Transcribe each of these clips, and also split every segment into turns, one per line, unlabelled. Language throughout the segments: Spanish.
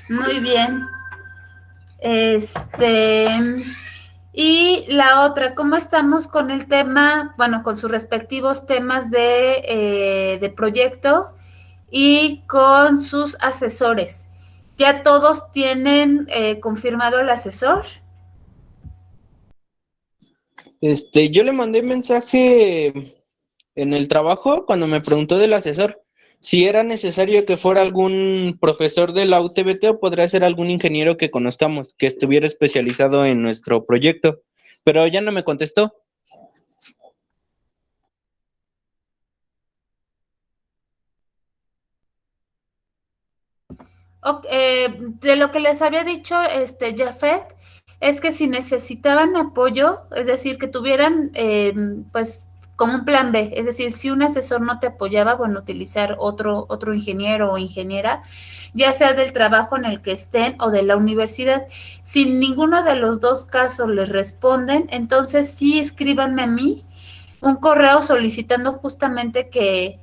Muy bien. Este, y la otra, ¿cómo estamos con el tema, bueno, con sus respectivos temas de proyecto y con sus asesores? ¿Ya todos tienen confirmado el asesor?
Yo le mandé mensaje en el trabajo cuando me preguntó del asesor si era necesario que fuera algún profesor de la UTBT o podría ser algún ingeniero que conozcamos, que estuviera especializado en nuestro proyecto, pero ya no me contestó.
De lo que les había dicho Jafet, es que si necesitaban apoyo, es decir, que tuvieran pues como un plan B, es decir, si un asesor no te apoyaba, bueno, utilizar otro ingeniero o ingeniera, ya sea del trabajo en el que estén o de la universidad. Si ninguno de los dos casos les responden, entonces sí escríbanme a mí un correo solicitando justamente que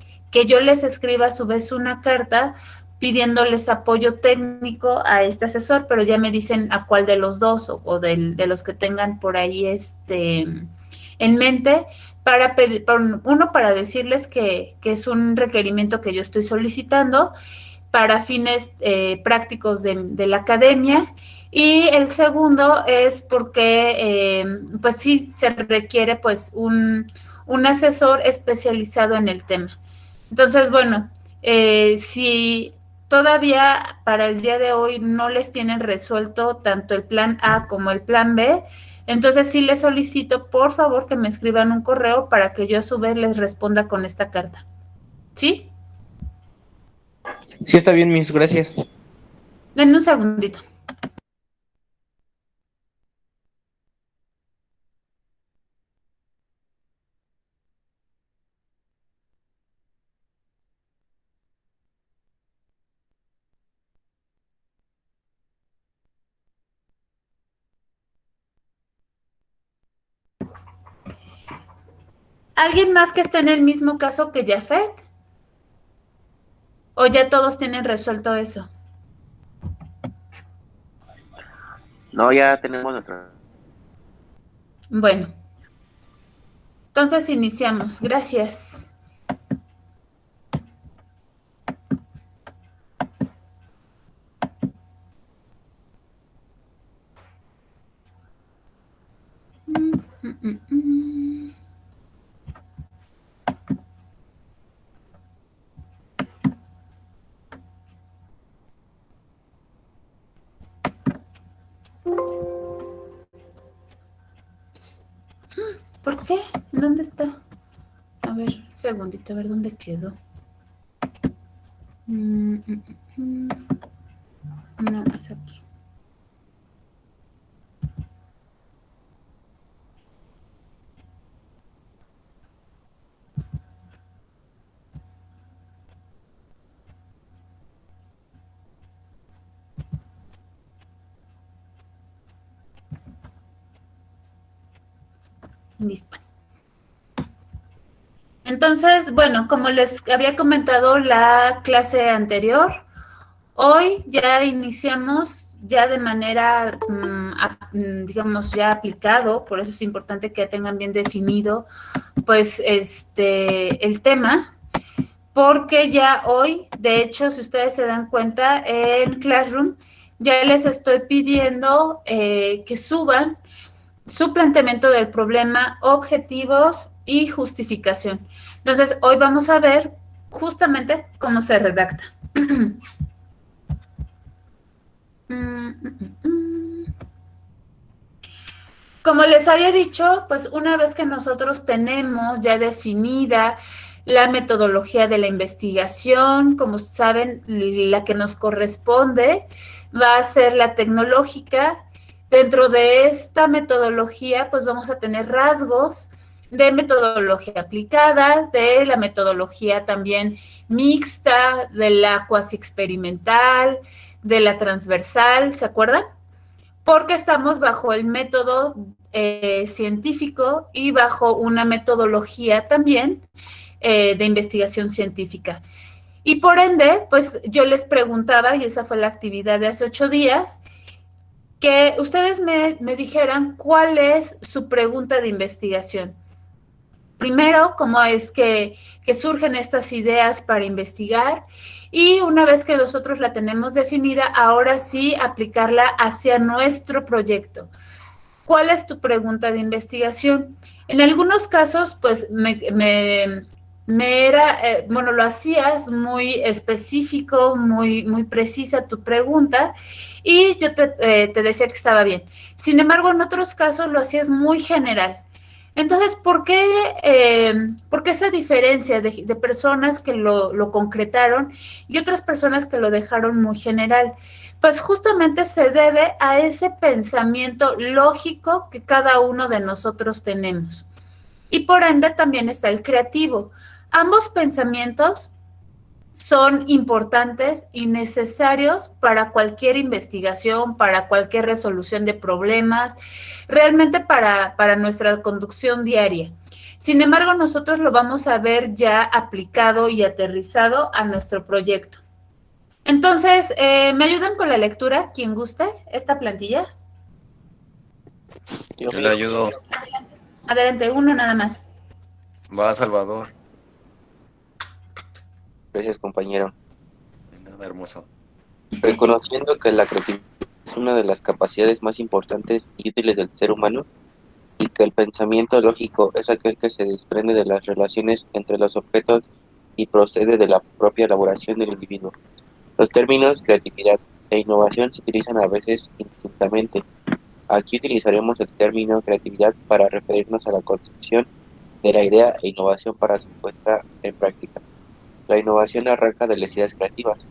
yo les escriba a su vez una carta pidiéndoles apoyo técnico a este asesor, pero ya me dicen a cuál de los dos de los que tengan por ahí en mente para pedir, uno, para decirles que es un requerimiento que yo estoy solicitando para fines prácticos de la academia, y el segundo es porque pues sí se requiere pues un asesor especializado en el tema. Entonces, bueno, si todavía para el día de hoy no les tienen resuelto tanto el plan A como el plan B, entonces sí les solicito por favor que me escriban un correo para que yo a su vez les responda con esta carta. ¿Sí?
Sí, está bien, mis gracias.
Denme un segundito. ¿Alguien más que esté en el mismo caso que Jafet? ¿O ya todos tienen resuelto eso?
No, ya tenemos nuestra.
Bueno, entonces iniciamos. Gracias. ¿Por qué? ¿Dónde está? A ver, un segundito, a ver dónde quedó. No, es aquí. Listo. Entonces, bueno, como les había comentado la clase anterior, hoy ya iniciamos ya de manera, digamos, ya aplicado, por eso es importante que tengan bien definido, pues, el tema, porque ya hoy, de hecho, si ustedes se dan cuenta, en Classroom ya les estoy pidiendo que suban su planteamiento del problema, objetivos y justificación. Entonces, hoy vamos a ver justamente cómo se redacta. Como les había dicho, pues una vez que nosotros tenemos ya definida la metodología de la investigación, como saben, la que nos corresponde va a ser la tecnológica. Dentro de esta metodología, pues vamos a tener rasgos de metodología aplicada, de la metodología también mixta, de la cuasi experimental, de la transversal, ¿se acuerdan? Porque estamos bajo el método científico y bajo una metodología también de investigación científica. Y por ende, pues yo les preguntaba, y esa fue la actividad de hace 8 días, que ustedes me dijeran cuál es su pregunta de investigación. Primero, cómo es que surgen estas ideas para investigar, y una vez que nosotros la tenemos definida, ahora sí aplicarla hacia nuestro proyecto. ¿Cuál es tu pregunta de investigación? En algunos casos, pues me era, bueno, lo hacías muy específico, muy precisa tu pregunta, y yo te decía que estaba bien. Sin embargo, en otros casos lo hacías muy general. Entonces, ¿por qué esa diferencia de personas que lo concretaron y otras personas que lo dejaron muy general? Pues justamente se debe a ese pensamiento lógico que cada uno de nosotros tenemos. Y por ende también está el creativo. Ambos pensamientos son importantes y necesarios para cualquier investigación, para cualquier resolución de problemas, realmente para nuestra conducción diaria. Sin embargo, nosotros lo vamos a ver ya aplicado y aterrizado a nuestro proyecto. Entonces, ¿me ayudan con la lectura? ¿Quién guste esta plantilla?
Yo
Yo le ayudo.
Adelante, uno nada más.
Va, Salvador.
Gracias, compañero.
De nada, hermoso.
Reconociendo que la creatividad es una de las capacidades más importantes y útiles del ser humano, y que el pensamiento lógico es aquel que se desprende de las relaciones entre los objetos y procede de la propia elaboración del individuo. Los términos creatividad e innovación se utilizan a veces indistintamente. Aquí utilizaremos el término creatividad para referirnos a la concepción de la idea e innovación para su puesta en práctica. La innovación arranca de las ideas creativas,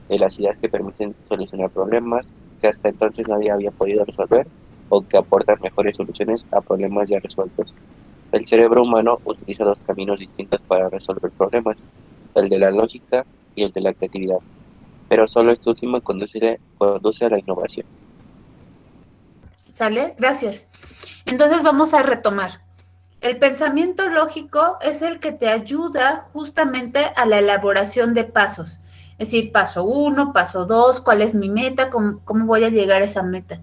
de las ideas que permiten solucionar problemas que hasta entonces nadie había podido resolver o que aportan mejores soluciones a problemas ya resueltos. El cerebro humano utiliza dos caminos distintos para resolver problemas, el de la lógica y el de la creatividad, pero solo este último conduce a la innovación.
¿Sale? Gracias. Entonces vamos a retomar. El pensamiento lógico es el que te ayuda justamente a la elaboración de pasos. Es decir, paso 1, paso 2, cuál es mi meta, cómo voy a llegar a esa meta.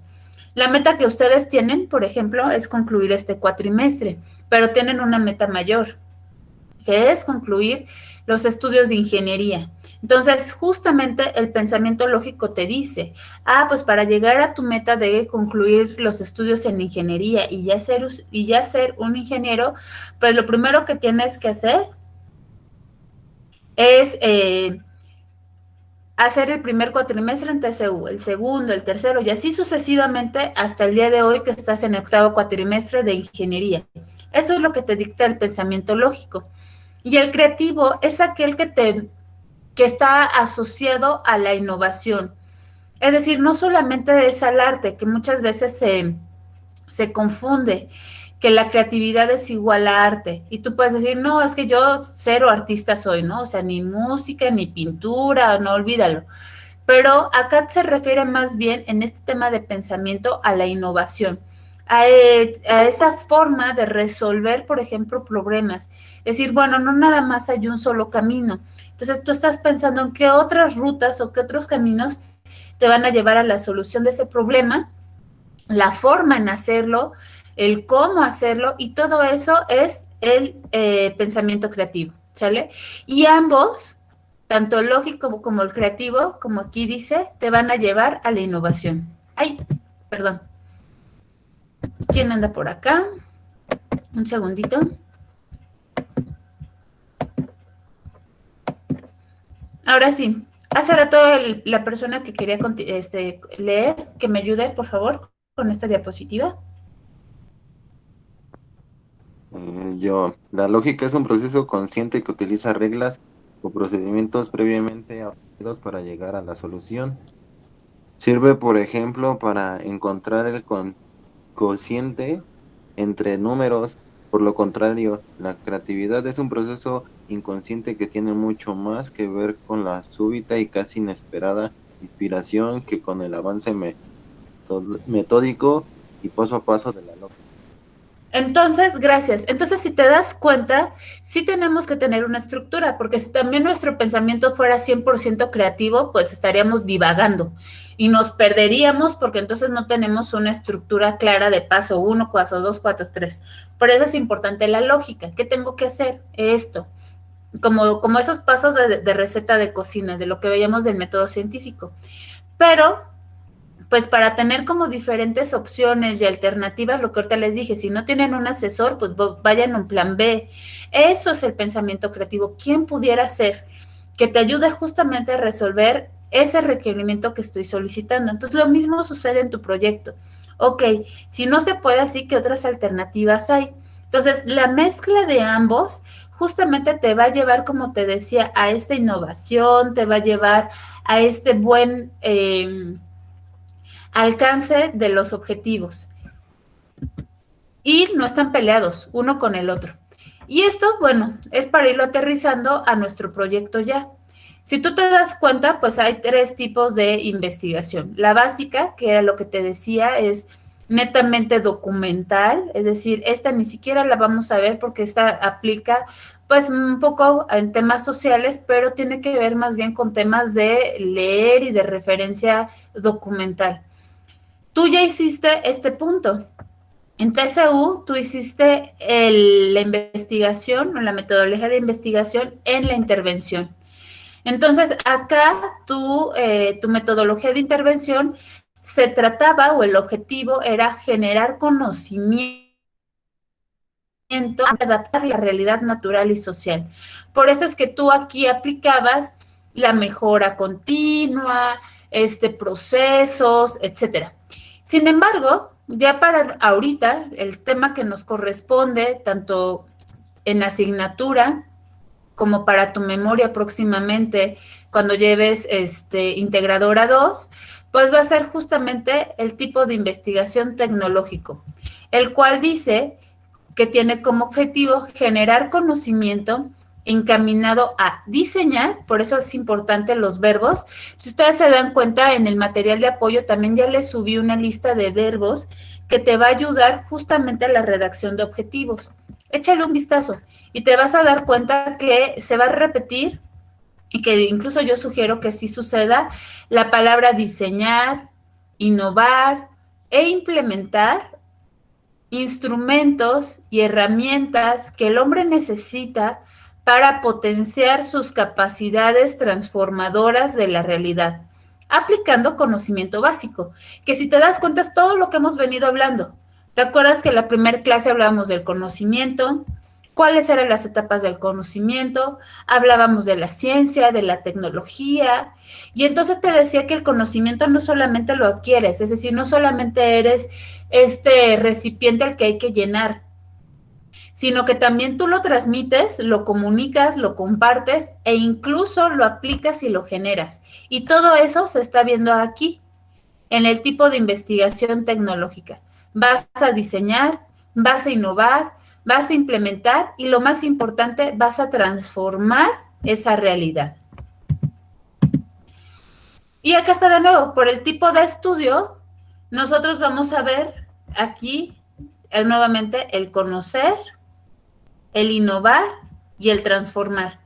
La meta que ustedes tienen, por ejemplo, es concluir este cuatrimestre, pero tienen una meta mayor, que es concluir los estudios de ingeniería. Entonces, justamente el pensamiento lógico te dice, pues para llegar a tu meta de concluir los estudios en ingeniería y ya ser un ingeniero, pues lo primero que tienes que hacer es hacer el primer cuatrimestre en TCU, el segundo, el tercero, y así sucesivamente hasta el día de hoy que estás en el octavo cuatrimestre de ingeniería. Eso es lo que te dicta el pensamiento lógico. Y el creativo es aquel que está asociado a la innovación. Es decir, no solamente es al arte, que muchas veces se confunde que la creatividad es igual a arte. Y tú puedes decir, no, es que yo cero artista soy, ¿no? O sea, ni música, ni pintura, no, olvídalo. Pero acá se refiere más bien en este tema de pensamiento a la innovación, a esa forma de resolver, por ejemplo, problemas. Es decir, bueno, no nada más hay un solo camino. Entonces tú estás pensando en qué otras rutas o qué otros caminos te van a llevar a la solución de ese problema, la forma en hacerlo, el cómo hacerlo, y todo eso es el pensamiento creativo, ¿sale? Y ambos, tanto el lógico como el creativo, como aquí dice, te van a llevar a la innovación. Ay, perdón. ¿Quién anda por acá? Un segundito. Ahora sí. Hace rato la persona que quería leer, que me ayude, por favor, con esta diapositiva.
La lógica es un proceso consciente que utiliza reglas o procedimientos previamente aprendidos para llegar a la solución. Sirve, por ejemplo, para encontrar el cociente entre números. Por lo contrario, la creatividad es un proceso inconsciente que tiene mucho más que ver con la súbita y casi inesperada inspiración que con el avance metódico y paso a paso de la lógica.
Entonces, gracias. Entonces, si te das cuenta, sí tenemos que tener una estructura, porque si también nuestro pensamiento fuera 100% creativo, pues estaríamos divagando y nos perderíamos porque entonces no tenemos una estructura clara de paso uno, paso dos, paso tres. Por eso es importante la lógica. ¿Qué tengo que hacer? Esto. Como esos pasos de receta de cocina, de lo que veíamos del método científico. Pero pues para tener como diferentes opciones y alternativas, lo que ahorita les dije, si no tienen un asesor, pues vayan a un plan B. Eso es el pensamiento creativo. ¿Quién pudiera ser que te ayude justamente a resolver ese requerimiento que estoy solicitando? Entonces, lo mismo sucede en tu proyecto. Ok, si no se puede así, ¿qué otras alternativas hay? Entonces, la mezcla de ambos justamente te va a llevar, como te decía, a esta innovación, te va a llevar a este buen alcance de los objetivos y no están peleados uno con el otro. Y esto, bueno, es para irlo aterrizando a nuestro proyecto ya. Si tú te das cuenta, pues hay 3 tipos de investigación. La básica, que era lo que te decía, es netamente documental, es decir, esta ni siquiera la vamos a ver porque esta aplica pues un poco en temas sociales, pero tiene que ver más bien con temas de leer y de referencia documental. Tú ya hiciste este punto. En TCU, tú hiciste la investigación o la metodología de investigación en la intervención. Entonces, acá tu metodología de intervención se trataba o el objetivo era generar conocimiento, adaptar la realidad natural y social. Por eso es que tú aquí aplicabas la mejora continua, procesos, etcétera. Sin embargo, ya para ahorita, el tema que nos corresponde, tanto en asignatura como para tu memoria próximamente, cuando lleves Integradora 2, pues va a ser justamente el tipo de investigación tecnológico, el cual dice que tiene como objetivo generar conocimiento encaminado a diseñar, por eso es importante los verbos. Si ustedes se dan cuenta, en el material de apoyo también ya les subí una lista de verbos que te va a ayudar justamente a la redacción de objetivos. Échale un vistazo y te vas a dar cuenta que se va a repetir y que incluso yo sugiero que sí suceda la palabra diseñar, innovar e implementar instrumentos y herramientas que el hombre necesita para potenciar sus capacidades transformadoras de la realidad, aplicando conocimiento básico, que si te das cuenta es todo lo que hemos venido hablando. ¿Te acuerdas que en la primera clase hablábamos del conocimiento? ¿Cuáles eran las etapas del conocimiento? Hablábamos de la ciencia, de la tecnología, y entonces te decía que el conocimiento no solamente lo adquieres, es decir, no solamente eres este recipiente al que hay que llenar, sino que también tú lo transmites, lo comunicas, lo compartes e incluso lo aplicas y lo generas. Y todo eso se está viendo aquí, en el tipo de investigación tecnológica. Vas a diseñar, vas a innovar, vas a implementar y lo más importante, vas a transformar esa realidad. Y acá está de nuevo, por el tipo de estudio, nosotros vamos a ver aquí nuevamente el conocer, el innovar y el transformar.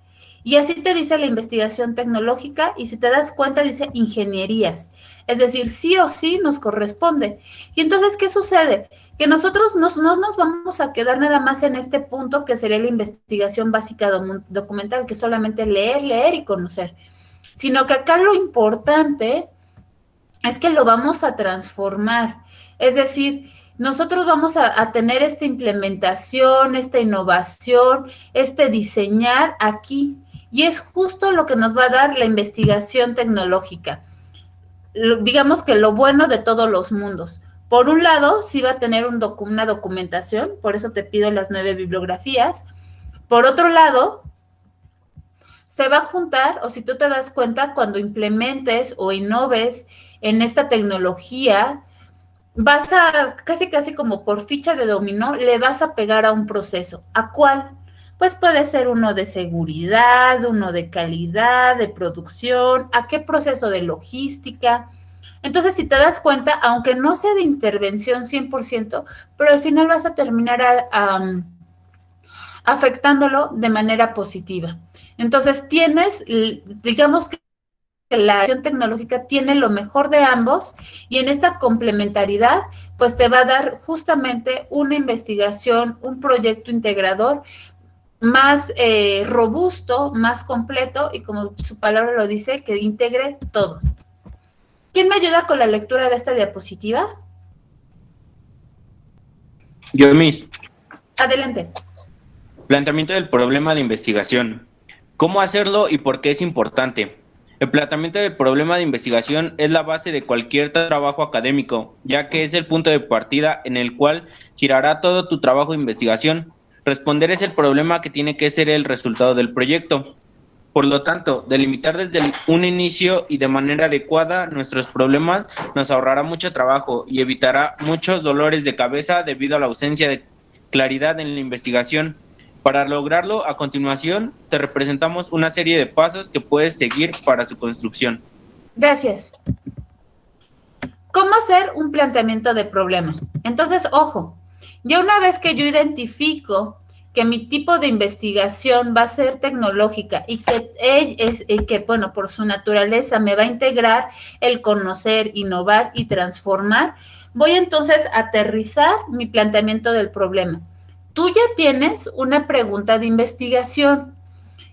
Y así te dice la investigación tecnológica y si te das cuenta dice ingenierías. Es decir, sí o sí nos corresponde. Y entonces, ¿qué sucede? Que nosotros no nos vamos a quedar nada más en este punto que sería la investigación básica documental, que es solamente leer, leer y conocer. Sino que acá lo importante es que lo vamos a transformar. Es decir, nosotros vamos a tener esta implementación, esta innovación, este diseñar aquí. Y es justo lo que nos va a dar la investigación tecnológica. Digamos que lo bueno de todos los mundos. Por un lado, sí va a tener una documentación, por eso te pido las 9 bibliografías. Por otro lado, se va a juntar, o si tú te das cuenta, cuando implementes o innoves en esta tecnología, vas a, casi como por ficha de dominó, le vas a pegar a un proceso. ¿A cuál? Pues puede ser uno de seguridad, uno de calidad, de producción, ¿a qué proceso de logística? Entonces, si te das cuenta, aunque no sea de intervención 100%, pero al final vas a terminar afectándolo de manera positiva. Entonces, digamos que la acción tecnológica tiene lo mejor de ambos y en esta complementariedad, pues te va a dar justamente una investigación, un proyecto integrador más robusto, más completo y como su palabra lo dice, que integre todo. ¿Quién me ayuda con la lectura de esta diapositiva?
Yo, Miss.
Adelante.
Planteamiento del problema de investigación. ¿Cómo hacerlo y por qué es importante? El planteamiento del problema de investigación es la base de cualquier trabajo académico, ya que es el punto de partida en el cual girará todo tu trabajo de investigación. Responder es el problema que tiene que ser el resultado del proyecto. Por lo tanto, delimitar desde un inicio y de manera adecuada nuestros problemas nos ahorrará mucho trabajo y evitará muchos dolores de cabeza debido a la ausencia de claridad en la investigación. Para lograrlo, a continuación, te representamos una serie de pasos que puedes seguir para su construcción.
Gracias. ¿Cómo hacer un planteamiento de problema? Entonces, ojo, ya una vez que yo identifico que mi tipo de investigación va a ser tecnológica y que, bueno, por su naturaleza me va a integrar el conocer, innovar y transformar, voy entonces a aterrizar mi planteamiento del problema. Tú ya tienes una pregunta de investigación.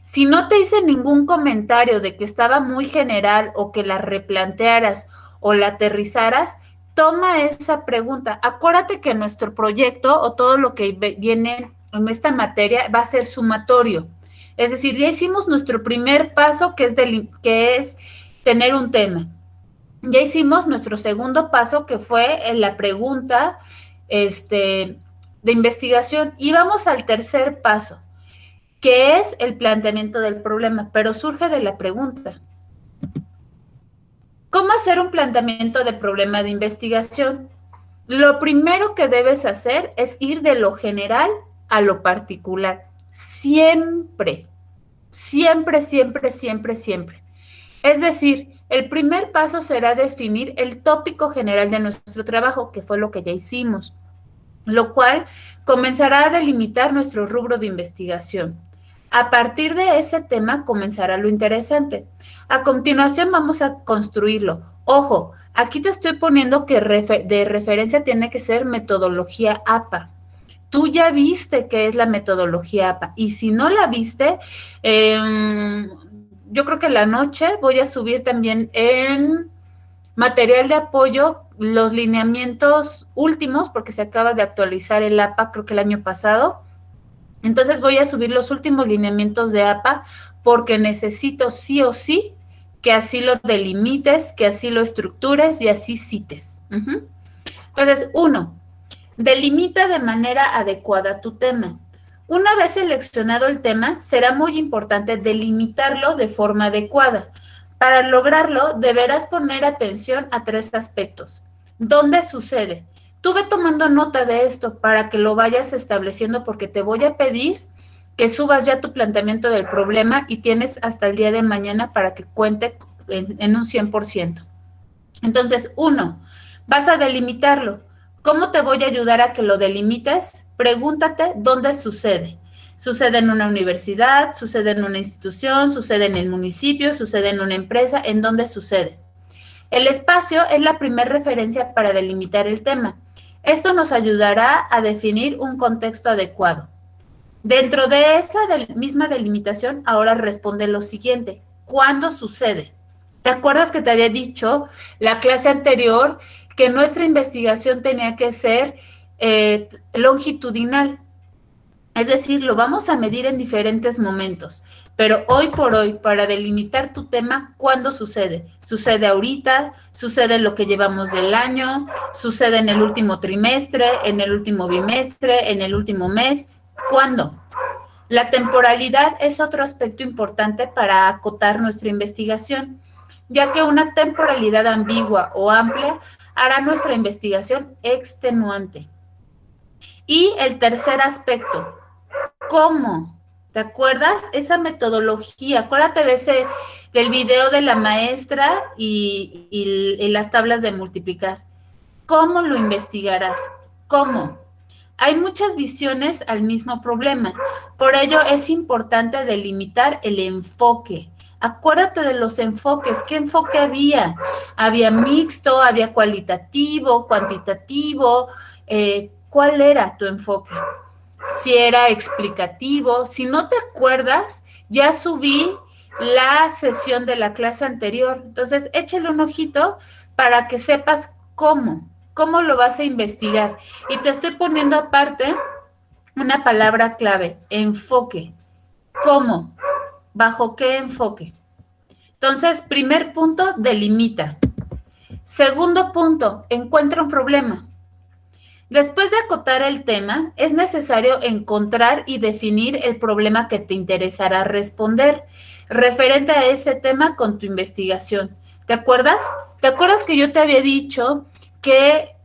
Si no te hice ningún comentario de que estaba muy general o que la replantearas o la aterrizaras, toma esa pregunta. Acuérdate que nuestro proyecto o todo lo que viene en esta materia va a ser sumatorio. Es decir, ya hicimos nuestro primer paso que es tener un tema. Ya hicimos nuestro segundo paso que fue en la pregunta de investigación y vamos al tercer paso, que es el planteamiento del problema, pero surge de la pregunta. ¿Cómo hacer un planteamiento de problema de investigación? Lo primero que debes hacer es ir de lo general a lo particular. Siempre, siempre, siempre, siempre, siempre. Es decir, el primer paso será definir el tópico general de nuestro trabajo, que fue lo que ya hicimos, lo cual comenzará a delimitar nuestro rubro de investigación. A partir de ese tema comenzará lo interesante. A continuación vamos a construirlo. Ojo, aquí te estoy poniendo que de referencia tiene que ser metodología APA. Tú ya viste qué es la metodología APA y si no la viste, yo creo que la noche voy a subir también en material de apoyo los lineamientos últimos, porque se acaba de actualizar el APA, creo que el año pasado. Entonces voy a subir los últimos lineamientos de APA porque necesito sí o sí que así lo delimites, que así lo estructures y así cites. Entonces, 1, delimita de manera adecuada tu tema. Una vez seleccionado el tema, será muy importante delimitarlo de forma adecuada. Para lograrlo, deberás poner atención a 3 aspectos. ¿Dónde sucede? Tú ve tomando nota de esto para que lo vayas estableciendo porque te voy a pedir que subas ya tu planteamiento del problema y tienes hasta el día de mañana para que cuente en un 100%. Entonces, 1, vas a delimitarlo. ¿Cómo te voy a ayudar a que lo delimites? Pregúntate dónde sucede. ¿Sucede en una universidad? ¿Sucede en una institución? ¿Sucede en el municipio? ¿Sucede en una empresa? ¿En dónde sucede? El espacio es la primera referencia para delimitar el tema. Esto nos ayudará a definir un contexto adecuado. Dentro de esa misma delimitación, ahora responde lo siguiente. ¿Cuándo sucede? ¿Te acuerdas que te había dicho la clase anterior que nuestra investigación tenía que ser longitudinal? Es decir, lo vamos a medir en diferentes momentos, pero hoy por hoy, para delimitar tu tema, ¿cuándo sucede? ¿Sucede ahorita? ¿Sucede en lo que llevamos del año? ¿Sucede en el último trimestre? ¿En el último bimestre? ¿En el último mes? ¿Cuándo? La temporalidad es otro aspecto importante para acotar nuestra investigación, ya que una temporalidad ambigua o amplia hará nuestra investigación extenuante. Y el tercer aspecto, ¿cómo? ¿Te acuerdas? Esa metodología, acuérdate del video de la maestra y las tablas de multiplicar. ¿Cómo lo investigarás? ¿Cómo? Hay muchas visiones al mismo problema. Por ello es importante delimitar el enfoque. Acuérdate de los enfoques. ¿Qué enfoque había? Había mixto, había cualitativo, cuantitativo. ¿Cuál era tu enfoque? Si era explicativo. Si no te acuerdas, ya subí la sesión de la clase anterior. Entonces, échale un ojito para que sepas cómo lo vas a investigar. Y te estoy poniendo aparte una palabra clave, enfoque. ¿Cómo? ¿Bajo qué enfoque? Entonces, primer punto, delimita. Segundo punto, encuentra un problema. Después de acotar el tema, es necesario encontrar y definir el problema que te interesará responder, referente a ese tema con tu investigación. ¿Te acuerdas? ¿Te acuerdas que yo te había dicho que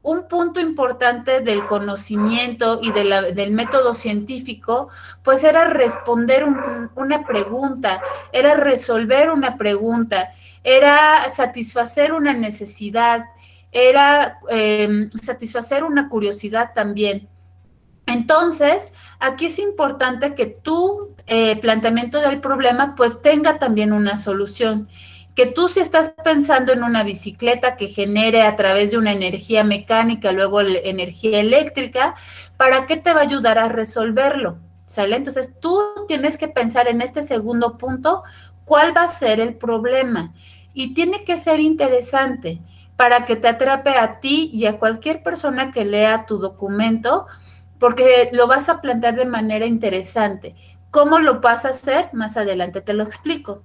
un punto importante del conocimiento y del método científico, pues era responder una pregunta, era resolver una pregunta, era satisfacer una necesidad, era satisfacer una curiosidad también. Entonces, aquí es importante que tu planteamiento del problema pues tenga también una solución. Que tú si estás pensando en una bicicleta que genere a través de una energía mecánica, luego energía eléctrica, ¿para qué te va a ayudar a resolverlo? ¿Sale? Entonces, tú tienes que pensar en este segundo punto, ¿cuál va a ser el problema? Y tiene que ser interesante para que te atrape a ti y a cualquier persona que lea tu documento, porque lo vas a plantear de manera interesante. ¿Cómo lo vas a hacer? Más adelante te lo explico.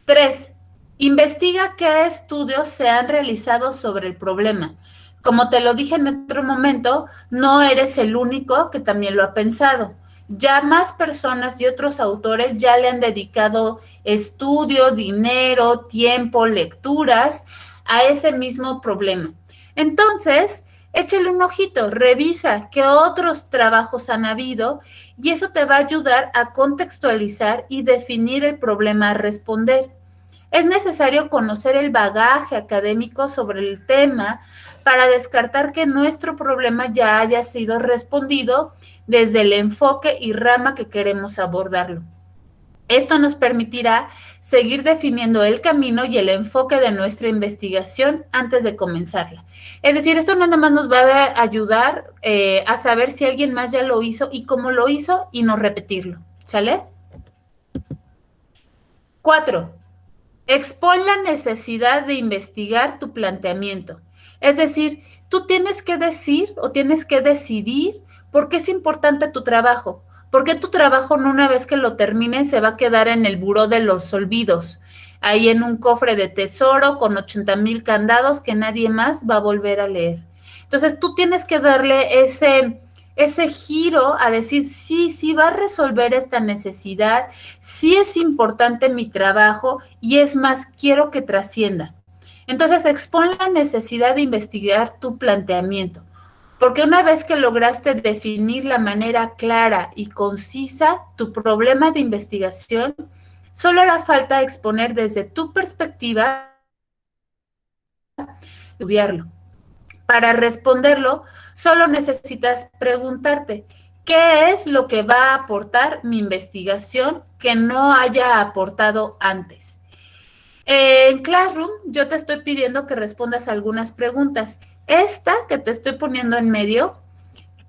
3. Investiga qué estudios se han realizado sobre el problema. Como te lo dije en otro momento, no eres el único que también lo ha pensado. Ya más personas y otros autores ya le han dedicado estudio, dinero, tiempo, lecturas a ese mismo problema. Entonces, échale un ojito, revisa qué otros trabajos han habido y eso te va a ayudar a contextualizar y definir el problema a responder. Es necesario conocer el bagaje académico sobre el tema para descartar que nuestro problema ya haya sido respondido desde el enfoque y rama que queremos abordarlo. Esto nos permitirá seguir definiendo el camino y el enfoque de nuestra investigación antes de comenzarla. Es decir, esto no nada más nos va a ayudar a saber si alguien más ya lo hizo y cómo lo hizo y no repetirlo. ¿Sale? 4. Expon la necesidad de investigar tu planteamiento. Es decir, tú tienes que decir o tienes que decidir por qué es importante tu trabajo. ¿Por qué tu trabajo no una vez que lo termines se va a quedar en el buró de los olvidos? Ahí en un cofre de tesoro con 80,000 candados que nadie más va a volver a leer. Entonces tú tienes que darle ese giro a decir, sí va a resolver esta necesidad, sí es importante mi trabajo y es más, quiero que trascienda. Entonces, expon la necesidad de investigar tu planteamiento, porque una vez que lograste definir la manera clara y concisa tu problema de investigación, solo hará falta exponer desde tu perspectiva, estudiarlo. Para responderlo, solo necesitas preguntarte, ¿qué es lo que va a aportar mi investigación que no haya aportado antes? En Classroom, yo te estoy pidiendo que respondas algunas preguntas. Esta que te estoy poniendo en medio,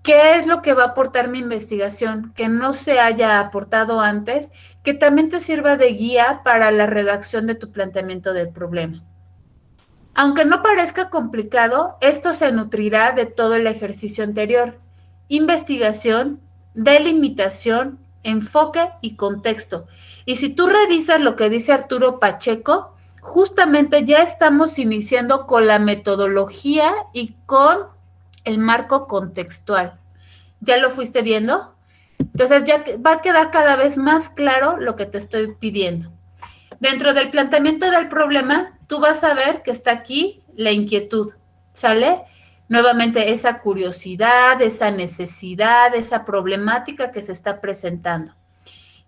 ¿qué es lo que va a aportar mi investigación que no se haya aportado antes, que también te sirva de guía para la redacción de tu planteamiento del problema? Aunque no parezca complicado, esto se nutrirá de todo el ejercicio anterior: investigación, delimitación, enfoque y contexto. Y si tú revisas lo que dice Arturo Pacheco, justamente ya estamos iniciando con la metodología y con el marco contextual. ¿Ya lo fuiste viendo? Entonces ya va a quedar cada vez más claro lo que te estoy pidiendo. Dentro del planteamiento del problema, tú vas a ver que está aquí la inquietud, ¿sale? nuevamente esa curiosidad, esa necesidad, esa problemática que se está presentando.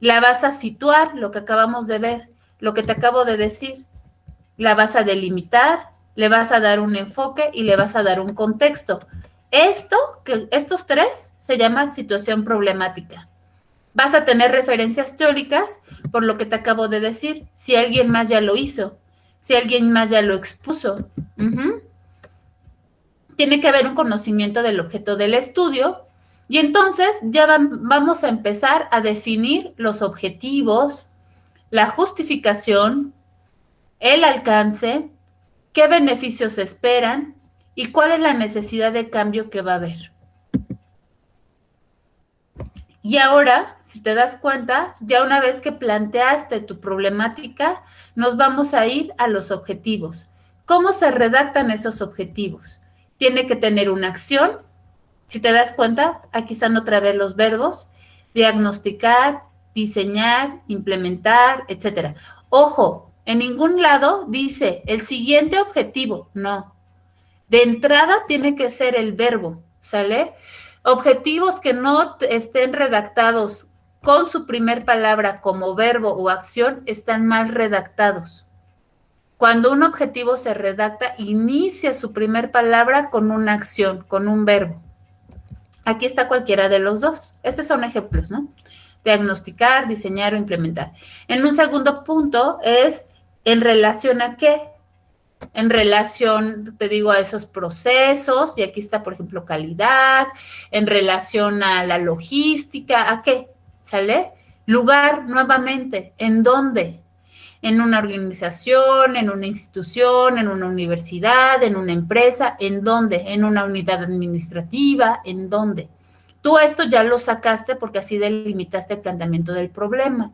La vas a situar, lo que acabamos de ver, lo que te acabo de decir. La vas a delimitar, le vas a dar un enfoque y le vas a dar un contexto. Estos tres se llama situación problemática. Vas a tener referencias teóricas por lo que te acabo de decir, si alguien más ya lo hizo, si alguien más ya lo expuso. Tiene que haber un conocimiento del objeto del estudio y entonces ya vamos a empezar a definir los objetivos, la justificación, el alcance, qué beneficios se esperan y cuál es la necesidad de cambio que va a haber. Y ahora, si te das cuenta, ya una vez que planteaste tu problemática, nos vamos a ir a los objetivos. ¿Cómo se redactan esos objetivos? Tiene que tener una acción. Si te das cuenta, aquí están otra vez los verbos: diagnosticar, diseñar, implementar, etcétera. Ojo, en ningún lado dice el siguiente objetivo, no. De entrada tiene que ser el verbo, ¿sale? Objetivos que no estén redactados con su primer palabra como verbo o acción están mal redactados. Cuando un objetivo se redacta, inicia su primer palabra con una acción, con un verbo. Aquí está cualquiera de los dos. Estos son ejemplos, ¿no? Diagnosticar, diseñar o implementar. En un segundo punto es en relación a qué. En relación, te digo, a esos procesos, y aquí está, por ejemplo, calidad, en relación a la logística, ¿a qué? ¿Sale? Lugar, nuevamente, ¿en dónde? En una organización, en una institución, en una universidad, en una empresa, ¿en dónde? En una unidad administrativa, ¿en dónde? Tú esto ya lo sacaste porque así delimitaste el planteamiento del problema.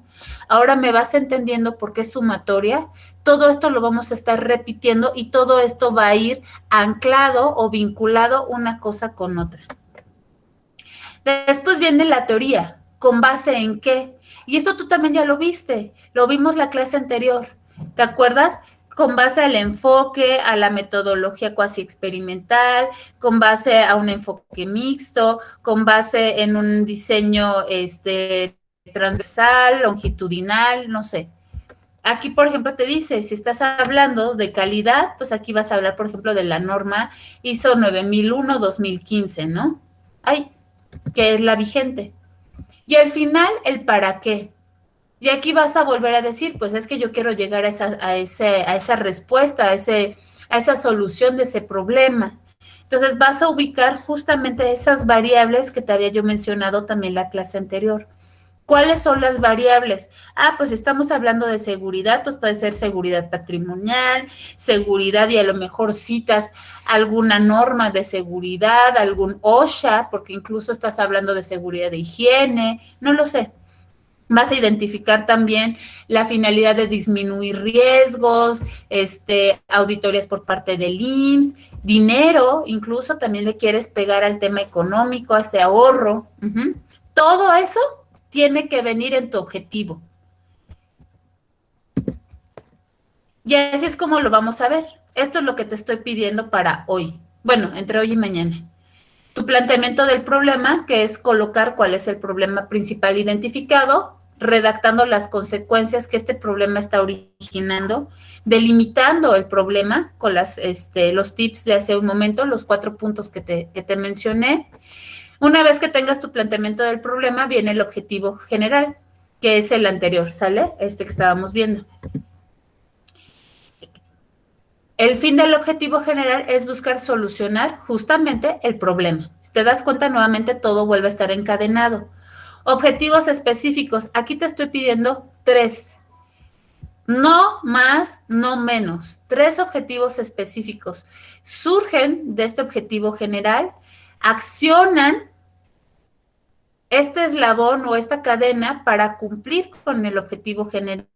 Ahora me vas entendiendo por qué es sumatoria. Todo esto lo vamos a estar repitiendo y todo esto va a ir anclado o vinculado una cosa con otra. Después viene la teoría. ¿Con base en qué? Y esto tú también ya lo viste. Lo vimos la clase anterior. ¿Te acuerdas? Con base al enfoque, a la metodología cuasi experimental, con base a un enfoque mixto, con base en un diseño transversal, longitudinal, no sé. Aquí, por ejemplo, te dice, si estás hablando de calidad, pues aquí vas a hablar, por ejemplo, de la norma ISO 9001-2015, ¿no? Ay, que es la vigente. Y al final, el para qué. Y aquí vas a volver a decir, pues es que yo quiero llegar a esa respuesta, a esa solución de ese problema. Entonces vas a ubicar justamente esas variables que te había yo mencionado también en la clase anterior. ¿Cuáles son las variables? Pues estamos hablando de seguridad, pues puede ser seguridad patrimonial, seguridad y a lo mejor citas alguna norma de seguridad, algún OSHA, porque incluso estás hablando de seguridad de higiene, no lo sé. Vas a identificar también la finalidad de disminuir riesgos, auditorías por parte del IMSS, dinero, incluso también le quieres pegar al tema económico, a ese ahorro. Todo eso tiene que venir en tu objetivo. Y así es como lo vamos a ver. Esto es lo que te estoy pidiendo para hoy. Bueno, entre hoy y mañana. Tu planteamiento del problema, que es colocar cuál es el problema principal identificado, redactando las consecuencias que este problema está originando, delimitando el problema con los tips de hace un momento, los 4 puntos que te mencioné. Una vez que tengas tu planteamiento del problema, viene el objetivo general, que es el anterior, ¿sale? Que estábamos viendo. El fin del objetivo general es buscar solucionar justamente el problema. Si te das cuenta, nuevamente todo vuelve a estar encadenado. Objetivos específicos. Aquí te estoy pidiendo 3. No más, no menos. 3 objetivos específicos. Surgen de este objetivo general, accionan este eslabón o esta cadena para cumplir con el objetivo general.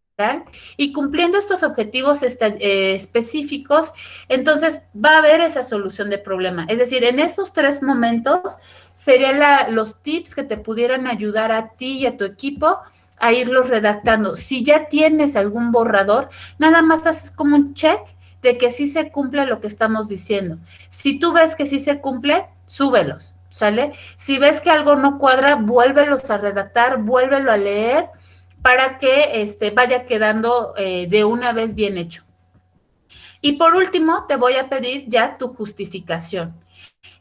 Y cumpliendo estos objetivos específicos, entonces va a haber esa solución de problema. Es decir, en esos 3 momentos serían los tips que te pudieran ayudar a ti y a tu equipo a irlos redactando. Si ya tienes algún borrador, nada más haces como un check de que sí se cumple lo que estamos diciendo. Si tú ves que sí se cumple, súbelos, ¿sale? Si ves que algo no cuadra, vuélvelos a redactar, vuélvelo a leer para que vaya quedando de una vez bien hecho. Y por último, te voy a pedir ya tu justificación.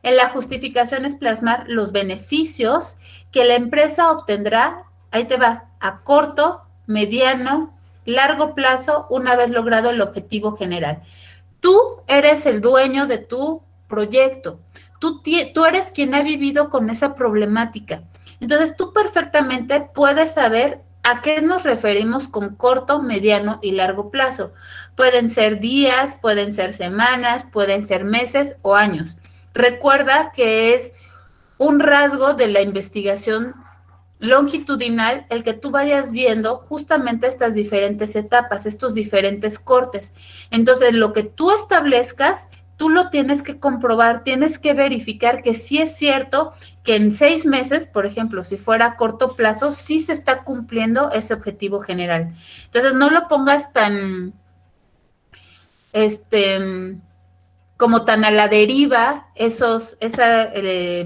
En la justificación es plasmar los beneficios que la empresa obtendrá, ahí te va, a corto, mediano, largo plazo, una vez logrado el objetivo general. Tú eres el dueño de tu proyecto. Tú eres quien ha vivido con esa problemática. Entonces, tú perfectamente puedes saber a qué nos referimos con corto, mediano y largo plazo. Pueden ser días, pueden ser semanas, pueden ser meses o años. Recuerda que es un rasgo de la investigación longitudinal el que tú vayas viendo justamente estas diferentes etapas, estos diferentes cortes. Entonces, lo que tú establezcas, tú lo tienes que comprobar, tienes que verificar que sí es cierto que en 6 meses, por ejemplo, si fuera a corto plazo, sí se está cumpliendo ese objetivo general. Entonces, no lo pongas tan, como tan a la deriva esa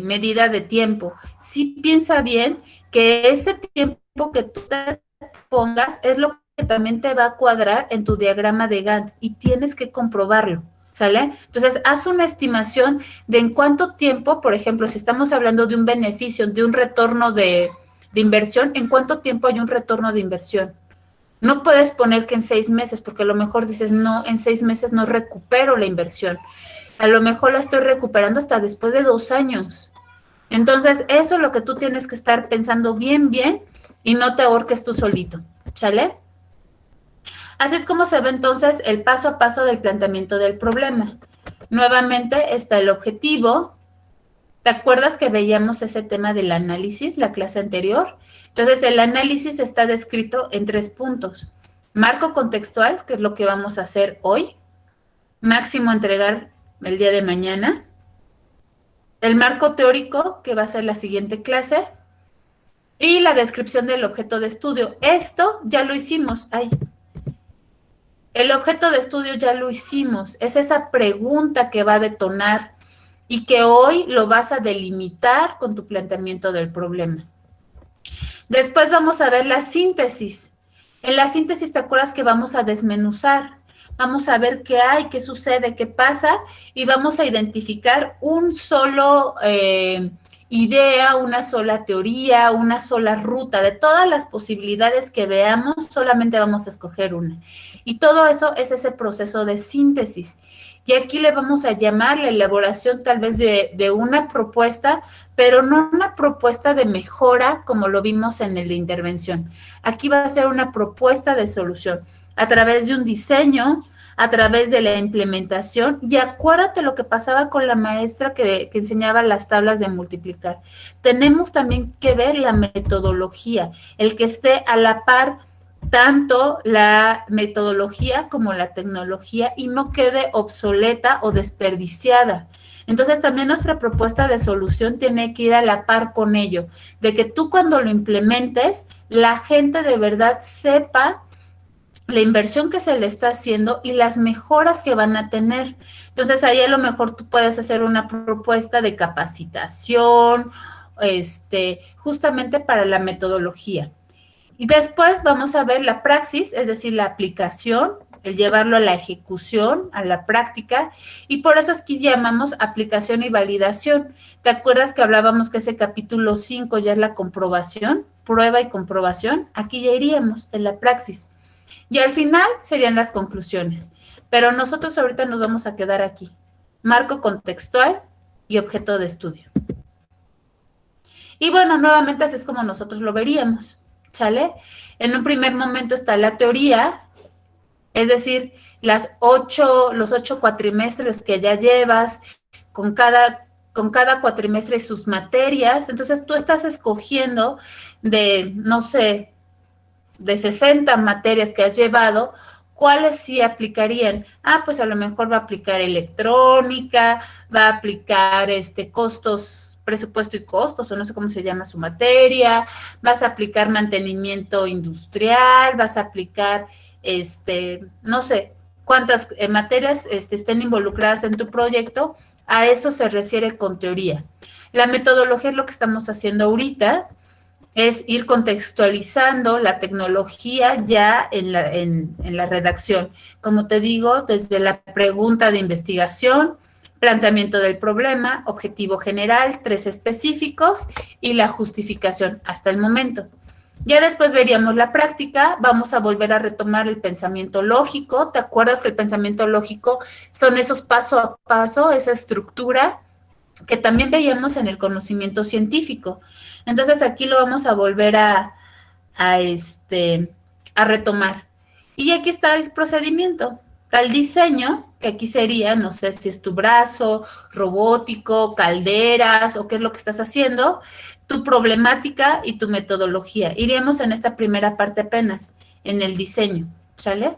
medida de tiempo. Sí piensa bien que ese tiempo que tú te pongas es lo que también te va a cuadrar en tu diagrama de Gantt y tienes que comprobarlo, ¿sale? Entonces, haz una estimación de en cuánto tiempo, por ejemplo, si estamos hablando de un beneficio, de un retorno de inversión, ¿en cuánto tiempo hay un retorno de inversión? No puedes poner que en 6 meses, porque a lo mejor dices, no, en 6 meses no recupero la inversión. A lo mejor la estoy recuperando hasta después de 2 años. Entonces, eso es lo que tú tienes que estar pensando bien, bien, y no te ahorques tú solito, ¿sale? Así es como se ve entonces el paso a paso del planteamiento del problema. Nuevamente está el objetivo. ¿Te acuerdas que veíamos ese tema del análisis, la clase anterior? Entonces, el análisis está descrito en 3 puntos. Marco contextual, que es lo que vamos a hacer hoy. Máximo a entregar el día de mañana. El marco teórico, que va a ser la siguiente clase. Y la descripción del objeto de estudio. Esto ya lo hicimos. El objeto de estudio ya lo hicimos. Es esa pregunta que va a detonar y que hoy lo vas a delimitar con tu planteamiento del problema. Después vamos a ver la síntesis. En la síntesis, ¿te acuerdas que vamos a desmenuzar? Vamos a ver qué hay, qué sucede, qué pasa, y vamos a identificar un solo idea, una sola teoría, una sola ruta. De todas las posibilidades que veamos, solamente vamos a escoger una. Y todo eso es ese proceso de síntesis. Y aquí le vamos a llamar la elaboración tal vez de una propuesta, pero no una propuesta de mejora como lo vimos en el de intervención. Aquí va a ser una propuesta de solución a través de un diseño, a través de la implementación. Y acuérdate lo que pasaba con la maestra que enseñaba las tablas de multiplicar. Tenemos también que ver la metodología, el que esté a la par tanto la metodología como la tecnología y no quede obsoleta o desperdiciada. Entonces, también nuestra propuesta de solución tiene que ir a la par con ello, de que tú cuando lo implementes, la gente de verdad sepa la inversión que se le está haciendo y las mejoras que van a tener. Entonces, ahí a lo mejor tú puedes hacer una propuesta de capacitación, justamente para la metodología. Y después vamos a ver la praxis, es decir, la aplicación, el llevarlo a la ejecución, a la práctica, y por eso aquí llamamos aplicación y validación. ¿Te acuerdas que hablábamos que ese capítulo 5 ya es la comprobación, prueba y comprobación? Aquí ya iríamos en la praxis. Y al final serían las conclusiones. Pero nosotros ahorita nos vamos a quedar aquí. Marco contextual y objeto de estudio. Y bueno, nuevamente así es como nosotros lo veríamos. ¿Sale? En un primer momento está la teoría, es decir, los 8 cuatrimestres que ya llevas, con cada cuatrimestre y sus materias. Entonces, tú estás escogiendo de, no sé, de 60 materias que has llevado, ¿cuáles sí aplicarían? Pues a lo mejor va a aplicar electrónica, va a aplicar costos, presupuesto y costos, o no sé cómo se llama su materia, vas a aplicar mantenimiento industrial, vas a aplicar, no sé, cuántas materias estén involucradas en tu proyecto, a eso se refiere con teoría. La metodología es lo que estamos haciendo ahorita, es ir contextualizando la tecnología ya en la redacción. Como te digo, desde la pregunta de investigación, planteamiento del problema, objetivo general, 3 específicos y la justificación hasta el momento. Ya después veríamos la práctica, vamos a volver a retomar el pensamiento lógico. ¿Te acuerdas que el pensamiento lógico son esos paso a paso, esa estructura que también veíamos en el conocimiento científico? Entonces aquí lo vamos a volver a retomar. Y aquí está el procedimiento. Tal diseño, que aquí sería, no sé si es tu brazo, robótico, calderas o qué es lo que estás haciendo, tu problemática y tu metodología. Iríamos en esta primera parte apenas, en el diseño, ¿sale?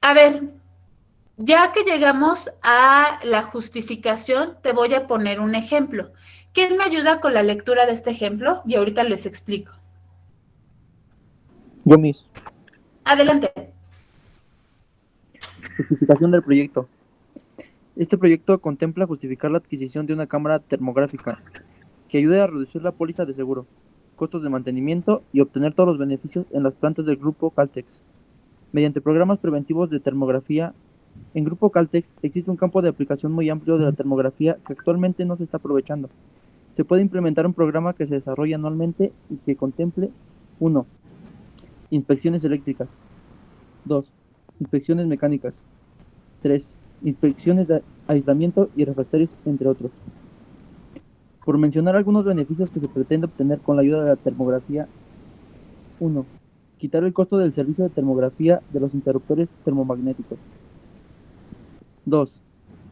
A ver, ya que llegamos a la justificación, te voy a poner un ejemplo. ¿Quién me ayuda con la lectura de este ejemplo? Y ahorita les explico.
Yo, Miss.
Adelante.
Justificación del proyecto. Este proyecto contempla justificar la adquisición de una cámara termográfica que ayude a reducir la póliza de seguro, costos de mantenimiento y obtener todos los beneficios en las plantas del Grupo Caltex. Mediante programas preventivos de termografía, en Grupo Caltex existe un campo de aplicación muy amplio de la termografía que actualmente no se está aprovechando. Se puede implementar un programa que se desarrolla anualmente y que contemple 1. Inspecciones eléctricas. 2. Inspecciones mecánicas. 3. Inspecciones de aislamiento y refractarios, entre otros. Por mencionar algunos beneficios que se pretende obtener con la ayuda de la termografía. 1. Quitar el costo del servicio de termografía de los interruptores termomagnéticos. 2.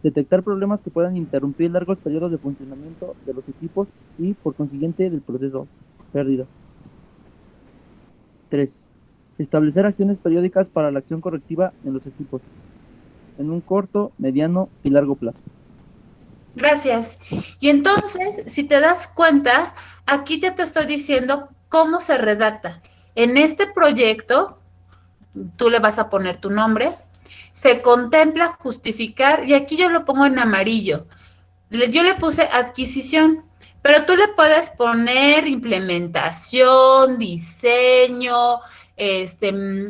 Detectar problemas que puedan interrumpir largos periodos de funcionamiento de los equipos y, por consiguiente, del proceso. Pérdidas. 3. Establecer acciones periódicas para la acción correctiva en los equipos, en un corto, mediano y largo plazo.
Gracias. Y entonces, si te das cuenta, aquí ya te estoy diciendo cómo se redacta. En este proyecto, tú le vas a poner tu nombre, se contempla justificar, y aquí yo lo pongo en amarillo. Yo le puse adquisición, pero tú le puedes poner implementación, diseño,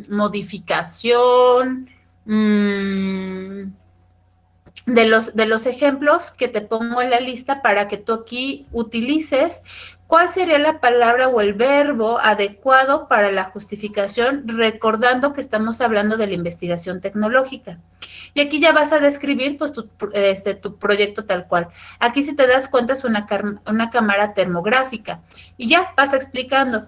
modificación, de los ejemplos que te pongo en la lista para que tú aquí utilices cuál sería la palabra o el verbo adecuado para la justificación, recordando que estamos hablando de la investigación tecnológica. Y aquí ya vas a describir pues tu proyecto tal cual. Aquí si te das cuenta es una cámara termográfica y ya vas explicando.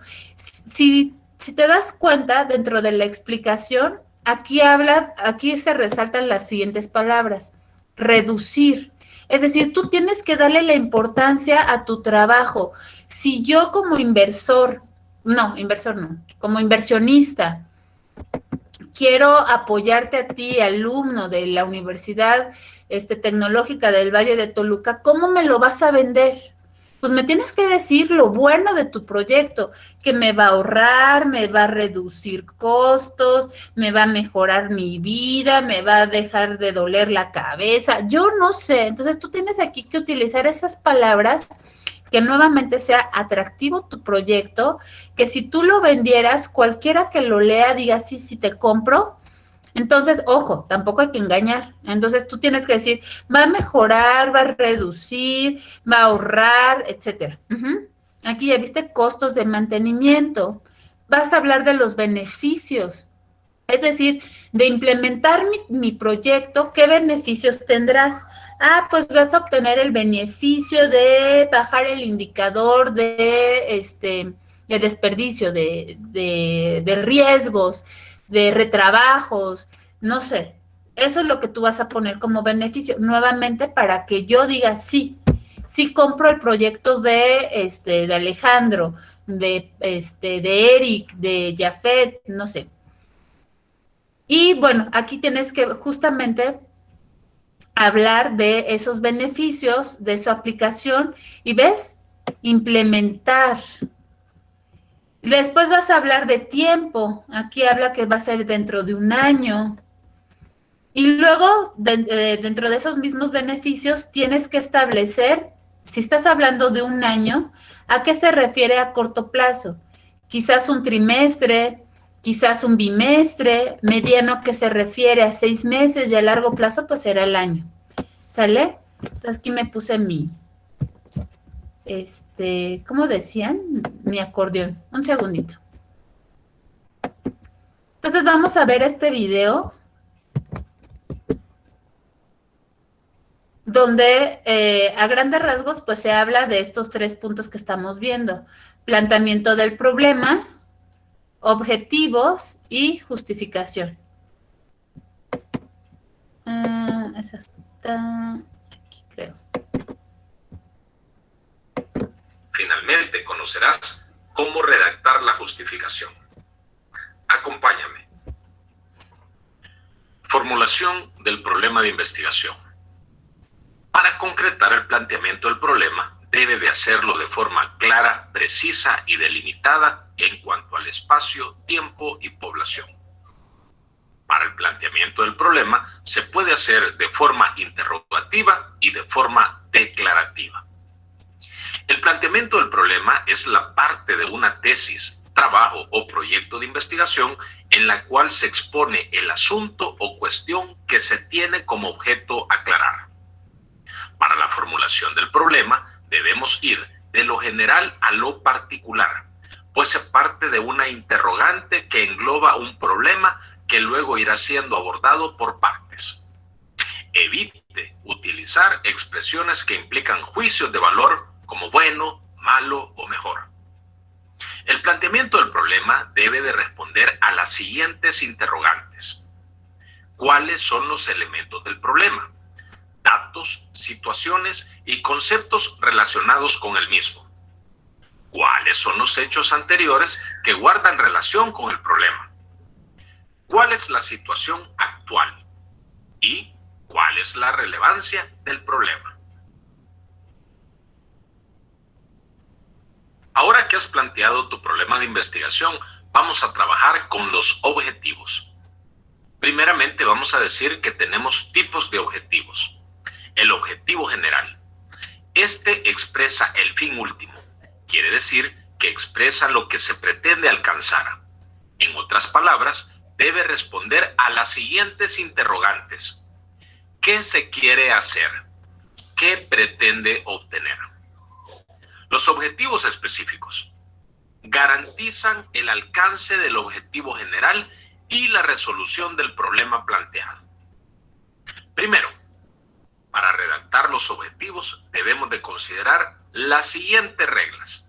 Si te das cuenta dentro de la explicación, aquí se resaltan las siguientes palabras. Reducir. Es decir, tú tienes que darle la importancia a tu trabajo. Si yo como como inversionista, quiero apoyarte a ti, alumno de la Universidad Tecnológica del Valle de Toluca, ¿cómo me lo vas a vender? Pues me tienes que decir lo bueno de tu proyecto, que me va a ahorrar, me va a reducir costos, me va a mejorar mi vida, me va a dejar de doler la cabeza, yo no sé. Entonces tú tienes aquí que utilizar esas palabras que nuevamente sea atractivo tu proyecto, que si tú lo vendieras, cualquiera que lo lea diga, sí, sí te compro. Entonces, ojo, tampoco hay que engañar. Entonces tú tienes que decir, va a mejorar, va a reducir, va a ahorrar, etcétera. Aquí ya viste costos de mantenimiento. Vas a hablar de los beneficios. Es decir, de implementar mi proyecto, ¿qué beneficios tendrás? Ah, pues vas a obtener el beneficio de bajar el indicador de desperdicio, de riesgos, de retrabajos, no sé. Eso es lo que tú vas a poner como beneficio, nuevamente para que yo diga sí. Sí compro el proyecto de Alejandro, de Eric, de Jafet, no sé. Y bueno, aquí tienes que justamente hablar de esos beneficios, de su aplicación y, ¿ves? Implementar. Después vas a hablar de tiempo. Aquí habla que va a ser dentro de un año. Y luego, dentro de esos mismos beneficios, tienes que establecer, si estás hablando de un año, ¿a qué se refiere a corto plazo? Quizás un trimestre, quizás un bimestre, mediano que se refiere a 6 meses y a largo plazo pues será el año. ¿Sale? Entonces aquí me puse ¿cómo decían? Mi acordeón. Un segundito. Entonces vamos a ver este video donde a grandes rasgos pues se habla de estos 3 puntos que estamos viendo. Planteamiento del problema, objetivos y justificación. Esa está aquí, creo.
Finalmente conocerás cómo redactar la justificación. Acompáñame. Formulación del problema de investigación. Para concretar el planteamiento del problema, debe de hacerlo de forma clara, precisa y delimitada en cuanto al espacio, tiempo y población. Para el planteamiento del problema, se puede hacer de forma interrogativa y de forma declarativa. El planteamiento del problema es la parte de una tesis, trabajo o proyecto de investigación en la cual se expone el asunto o cuestión que se tiene como objeto aclarar. Para la formulación del problema, debemos ir de lo general a lo particular, pues se parte de una interrogante que engloba un problema que luego irá siendo abordado por partes. Evite utilizar expresiones que implican juicios de valor como bueno, malo o mejor. El planteamiento del problema debe de responder a las siguientes interrogantes. ¿Cuáles son los elementos del problema? Datos, situaciones y conceptos relacionados con el mismo. ¿Cuáles son los hechos anteriores que guardan relación con el problema? ¿Cuál es la situación actual? ¿Y cuál es la relevancia del problema? Ahora que has planteado tu problema de investigación, vamos a trabajar con los objetivos. Primeramente vamos a decir que tenemos tipos de objetivos. El objetivo general. Este expresa el fin último. Quiere decir que expresa lo que se pretende alcanzar. En otras palabras, debe responder a las siguientes interrogantes. ¿Qué se quiere hacer? ¿Qué pretende obtener? Los objetivos específicos garantizan el alcance del objetivo general y la resolución del problema planteado. Primero, para redactar los objetivos debemos de considerar las siguientes reglas.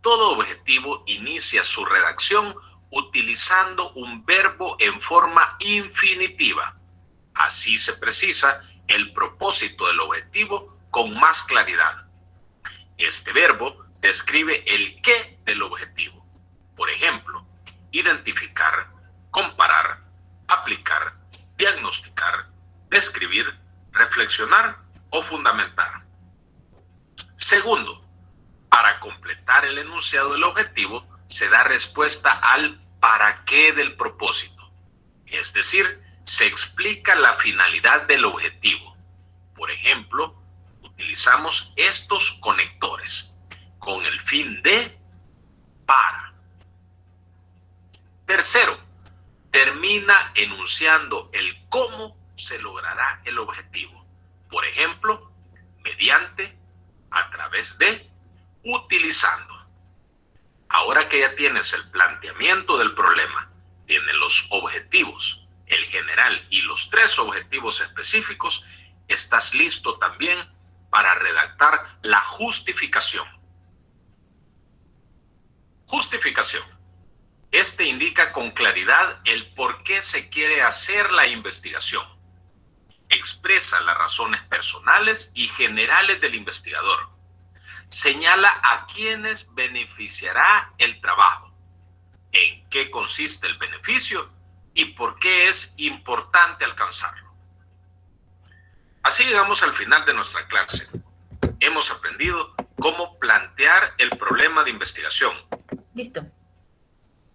Todo objetivo inicia su redacción utilizando un verbo en forma infinitiva. Así se precisa el propósito del objetivo con más claridad. Este verbo describe el qué del objetivo. Por ejemplo, identificar, comparar, aplicar, diagnosticar, describir, reflexionar o fundamentar. Segundo, para completar el enunciado del objetivo, se da respuesta al para qué del propósito. Es decir, se explica la finalidad del objetivo. Por ejemplo, utilizamos estos conectores con el fin de para. Tercero, termina enunciando el cómo se logrará el objetivo. Por ejemplo, mediante, a través de, utilizando. Ahora que ya tienes el planteamiento del problema, tienes los objetivos, el general y los 3 objetivos específicos, estás listo también para redactar la justificación. Justificación. Este indica con claridad el por qué se quiere hacer la investigación. Expresa las razones personales y generales del investigador. Señala a quienes beneficiará el trabajo, en qué consiste el beneficio y por qué es importante alcanzarlo. Así llegamos al final de nuestra clase. Hemos aprendido cómo plantear el problema de investigación.
Listo.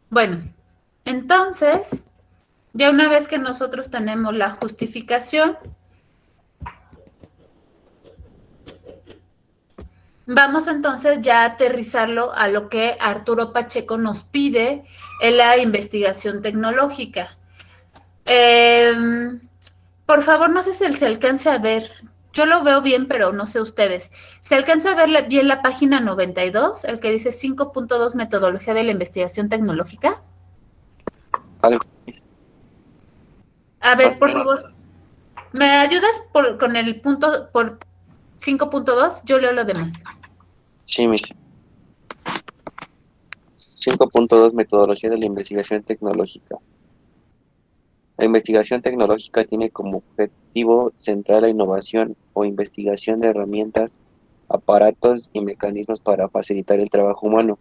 Bueno, entonces, ya una vez que nosotros tenemos la justificación, vamos entonces ya a aterrizarlo a lo que Arturo Pacheco nos pide en la investigación tecnológica. Por favor, no sé si se alcance a ver. Yo lo veo bien, pero no sé ustedes. ¿Se alcanza a ver bien la página 92, el que dice 5.2 metodología de la investigación tecnológica?
Algo.
A ver, por favor, ¿me ayudas con el punto por 5.2? Yo leo lo demás.
Sí, Miss. 5.2 Metodología de la investigación tecnológica. La investigación tecnológica tiene como objetivo central la innovación o investigación de herramientas, aparatos y mecanismos para facilitar el trabajo humano.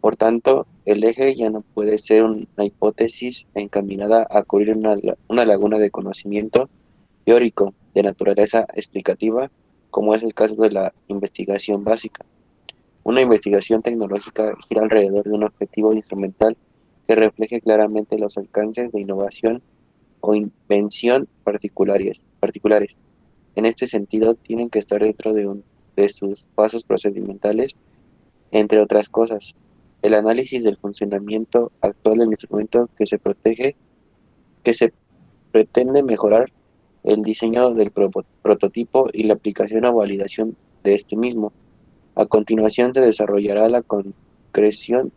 Por tanto, el eje ya no puede ser una hipótesis encaminada a cubrir una laguna de conocimiento teórico de naturaleza explicativa, como es el caso de la investigación básica. Una investigación tecnológica gira alrededor de un objetivo instrumental que refleje claramente los alcances de innovación o invención particulares. En este sentido, tienen que estar dentro de sus pasos procedimentales, entre otras cosas, el análisis del funcionamiento actual del instrumento que se pretende mejorar, el diseño del prototipo y la aplicación o validación de este mismo. A continuación se desarrollará la concreción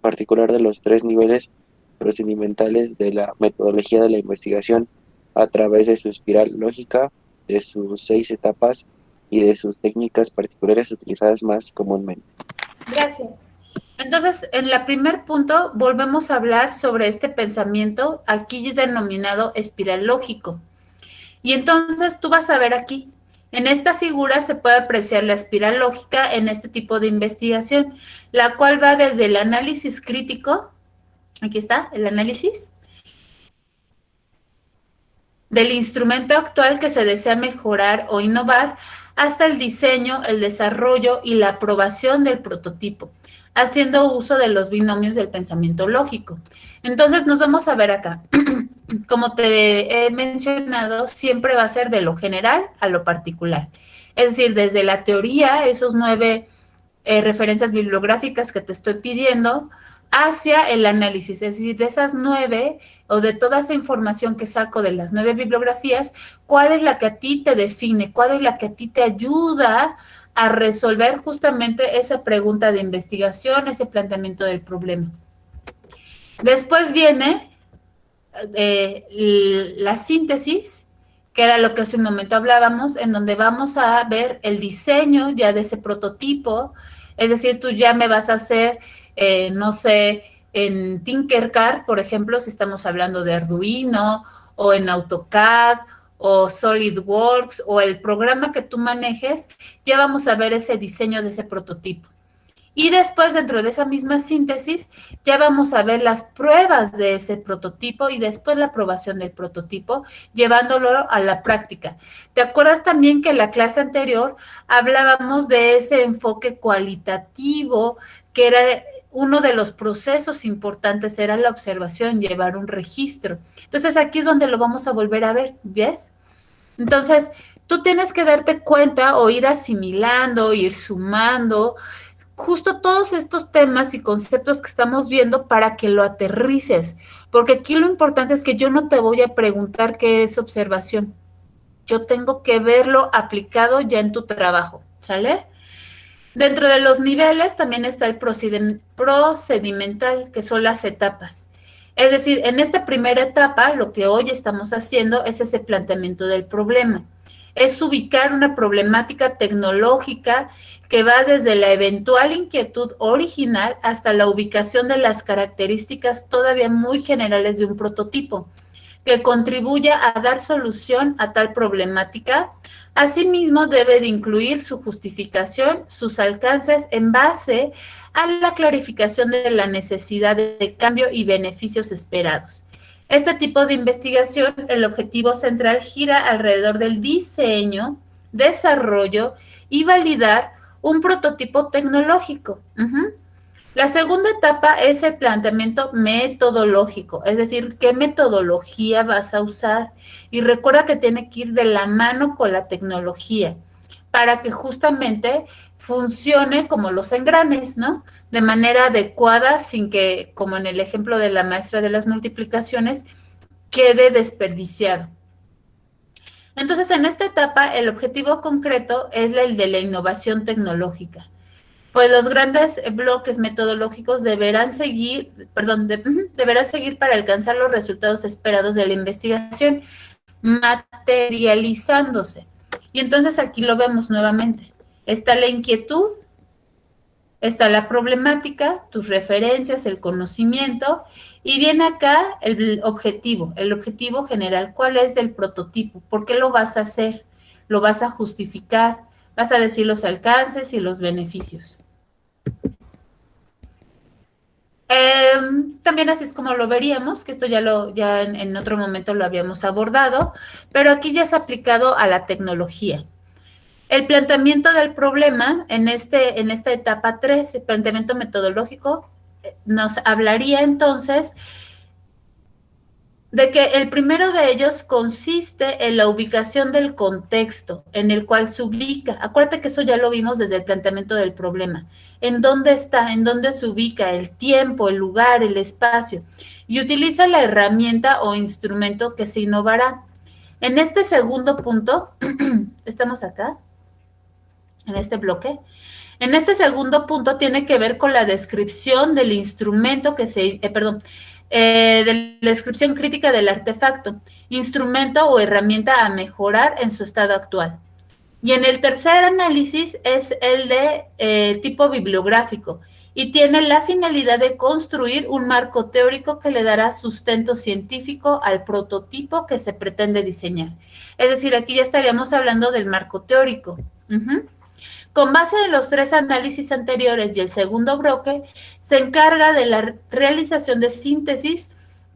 particular de los 3 niveles procedimentales de la metodología de la investigación a través de su espiral lógica, de sus 6 etapas y de sus técnicas particulares utilizadas más comúnmente.
Gracias. Entonces, en el primer punto volvemos a hablar sobre este pensamiento aquí denominado espiral lógico. Y entonces tú vas a ver aquí, en esta figura se puede apreciar la espiral lógica en este tipo de investigación, la cual va desde el análisis crítico, aquí está, el análisis, del instrumento actual que se desea mejorar o innovar, hasta el diseño, el desarrollo y la aprobación del prototipo, haciendo uso de los binomios del pensamiento lógico. Entonces nos vamos a ver acá. Como te he mencionado, siempre va a ser de lo general a lo particular. Es decir, desde la teoría, esos 9 referencias bibliográficas que te estoy pidiendo, hacia el análisis, es decir, de esas 9 o de toda esa información que saco de las 9 bibliografías, ¿cuál es la que a ti te define? ¿Cuál es la que a ti te ayuda a resolver justamente esa pregunta de investigación, ese planteamiento del problema? Después viene la síntesis, que era lo que hace un momento hablábamos, en donde vamos a ver el diseño ya de ese prototipo, es decir, tú ya me vas a hacer, no sé, en Tinkercad, por ejemplo, si estamos hablando de Arduino, o en AutoCAD, o SolidWorks, o el programa que tú manejes, ya vamos a ver ese diseño de ese prototipo. Y después, dentro de esa misma síntesis, ya vamos a ver las pruebas de ese prototipo y después la aprobación del prototipo, llevándolo a la práctica. ¿Te acuerdas también que en la clase anterior hablábamos de ese enfoque cualitativo, que era uno de los procesos importantes, era la observación, llevar un registro? Entonces, aquí es donde lo vamos a volver a ver, ¿ves? Entonces, tú tienes que darte cuenta o ir asimilando, ir sumando, justo todos estos temas y conceptos que estamos viendo para que lo aterrices, porque aquí lo importante es que yo no te voy a preguntar qué es observación, yo tengo que verlo aplicado ya en tu trabajo, ¿sale? Dentro de los niveles también está el procedimental, que son las etapas. Es decir, en esta primera etapa, lo que hoy estamos haciendo es ese planteamiento del problema. Es ubicar una problemática tecnológica que va desde la eventual inquietud original hasta la ubicación de las características todavía muy generales de un prototipo, que contribuya a dar solución a tal problemática. Asimismo, debe de incluir su justificación, sus alcances en base a la clarificación de la necesidad de cambio y beneficios esperados. Este tipo de investigación, el objetivo central gira alrededor del diseño, desarrollo y validar un prototipo tecnológico. La segunda etapa es el planteamiento metodológico, es decir, qué metodología vas a usar. Y recuerda que tiene que ir de la mano con la tecnología para que justamente funcione como los engranes, ¿no? De manera adecuada, sin que, como en el ejemplo de la maestra de las multiplicaciones, quede desperdiciado. Entonces, en esta etapa, el objetivo concreto es el de la innovación tecnológica. Pues los grandes bloques metodológicos deberán seguir para alcanzar los resultados esperados de la investigación, materializándose. Y entonces aquí lo vemos nuevamente. Está la inquietud, está la problemática, tus referencias, el conocimiento, y viene acá el objetivo general. ¿Cuál es del prototipo? ¿Por qué lo vas a hacer? ¿Lo vas a justificar? ¿Vas a decir los alcances y los beneficios? También así es como lo veríamos, que esto ya en otro momento lo habíamos abordado, pero aquí ya es aplicado a la tecnología. El planteamiento del problema en esta etapa 3, el planteamiento metodológico, nos hablaría entonces de que el primero de ellos consiste en la ubicación del contexto en el cual se ubica. Acuérdate que eso ya lo vimos desde el planteamiento del problema. ¿En dónde está? ¿En dónde se ubica? El tiempo, el lugar, el espacio. Y utiliza la herramienta o instrumento que se innovará. En este segundo punto, estamos acá, en este bloque. En este segundo punto tiene que ver con la descripción del instrumento que se, de la descripción crítica del artefacto, instrumento o herramienta a mejorar en su estado actual. Y en el tercer análisis es el de tipo bibliográfico y tiene la finalidad de construir un marco teórico que le dará sustento científico al prototipo que se pretende diseñar. Es decir, aquí ya estaríamos hablando del marco teórico. Con base en los tres análisis anteriores y el segundo bloque, se encarga de la realización de síntesis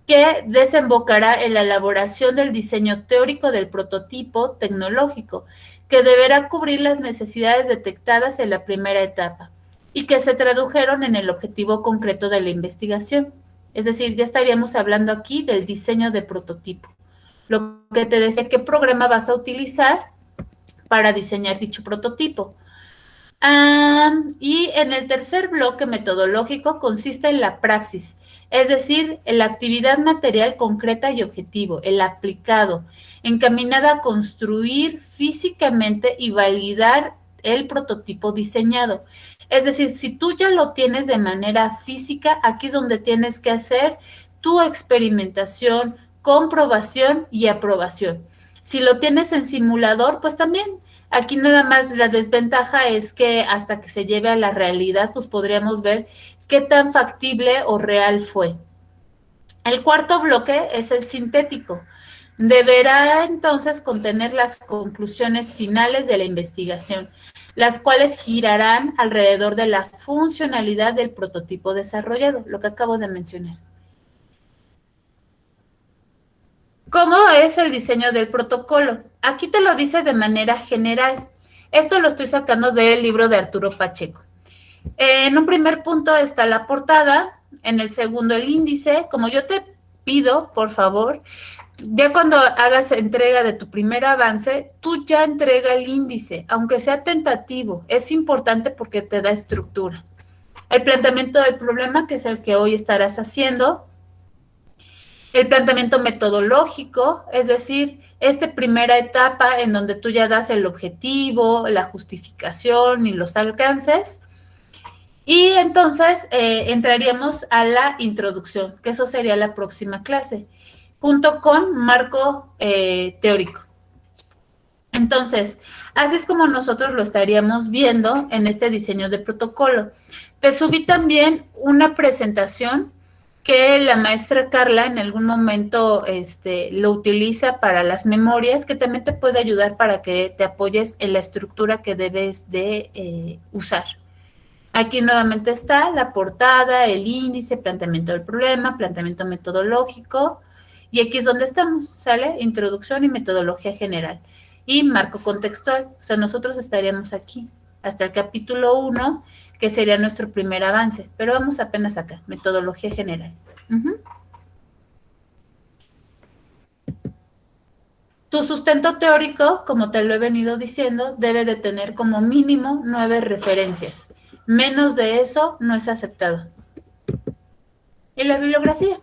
que desembocará en la elaboración del diseño teórico del prototipo tecnológico, que deberá cubrir las necesidades detectadas en la primera etapa y que se tradujeron en el objetivo concreto de la investigación. Es decir, ya estaríamos hablando aquí del diseño de prototipo. Lo que te decía, ¿qué programa vas a utilizar para diseñar dicho prototipo? Y en el tercer bloque metodológico consiste en la praxis, es decir, en la actividad material concreta y objetivo, el aplicado, encaminada a construir físicamente y validar el prototipo diseñado. Es decir, si tú ya lo tienes de manera física, aquí es donde tienes que hacer tu experimentación, comprobación y aprobación. Si lo tienes en simulador, pues también. Aquí nada más la desventaja es que hasta que se lleve a la realidad, pues podríamos ver qué tan factible o real fue. El cuarto bloque es el sintético. Deberá entonces contener las conclusiones finales de la investigación, las cuales girarán alrededor de la funcionalidad del prototipo desarrollado, lo que acabo de mencionar. ¿Cómo es el diseño del protocolo? Aquí te lo dice de manera general. Esto lo estoy sacando del libro de Arturo Pacheco. En un primer punto está la portada, en el segundo el índice. Como yo te pido, por favor, ya cuando hagas entrega de tu primer avance, tú ya entrega el índice, aunque sea tentativo. Es importante porque te da estructura. El planteamiento del problema, que es el que hoy estarás haciendo. El planteamiento metodológico, es decir, esta primera etapa en donde tú ya das el objetivo, la justificación y los alcances. Y entonces entraríamos a la introducción, que eso sería la próxima clase, junto con marco teórico. Entonces, así es como nosotros lo estaríamos viendo en este diseño de protocolo. Te subí también una presentación que la maestra Carla en algún momento lo utiliza para las memorias, que también te puede ayudar para que te apoyes en la estructura que debes de usar. Aquí nuevamente está la portada, el índice, planteamiento del problema, planteamiento metodológico, y aquí es donde estamos, ¿sale? Introducción y metodología general. Y marco contextual, o sea, nosotros estaríamos aquí. hasta el capítulo 1, que sería nuestro primer avance. Pero vamos apenas acá, metodología general. Tu sustento teórico, como te lo he venido diciendo, debe de tener como mínimo 9 referencias. Menos de eso no es aceptado. Y la bibliografía.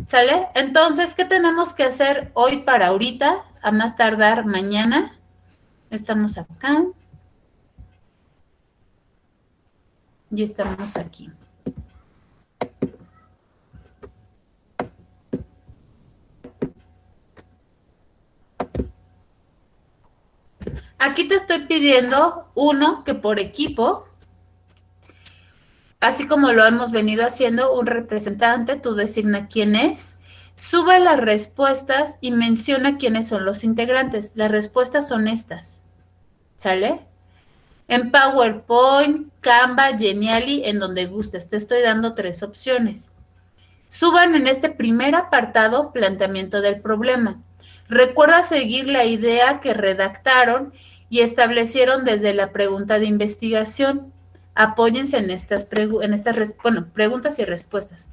¿Sale? Entonces, ¿qué tenemos que hacer hoy para ahorita? A más tardar mañana. Estamos acá. Y estamos aquí. Aquí te estoy pidiendo, uno, que por equipo, así como lo hemos venido haciendo, un representante, tú designa quién es, sube las respuestas y menciona quiénes son los integrantes. Las respuestas son estas, ¿sale? En PowerPoint, Canva, Genially, en donde gustes. Te estoy dando 3 opciones. Suban en este primer apartado planteamiento del problema. Recuerda seguir la idea que redactaron y establecieron desde la pregunta de investigación. Apóyense en estas preguntas y respuestas.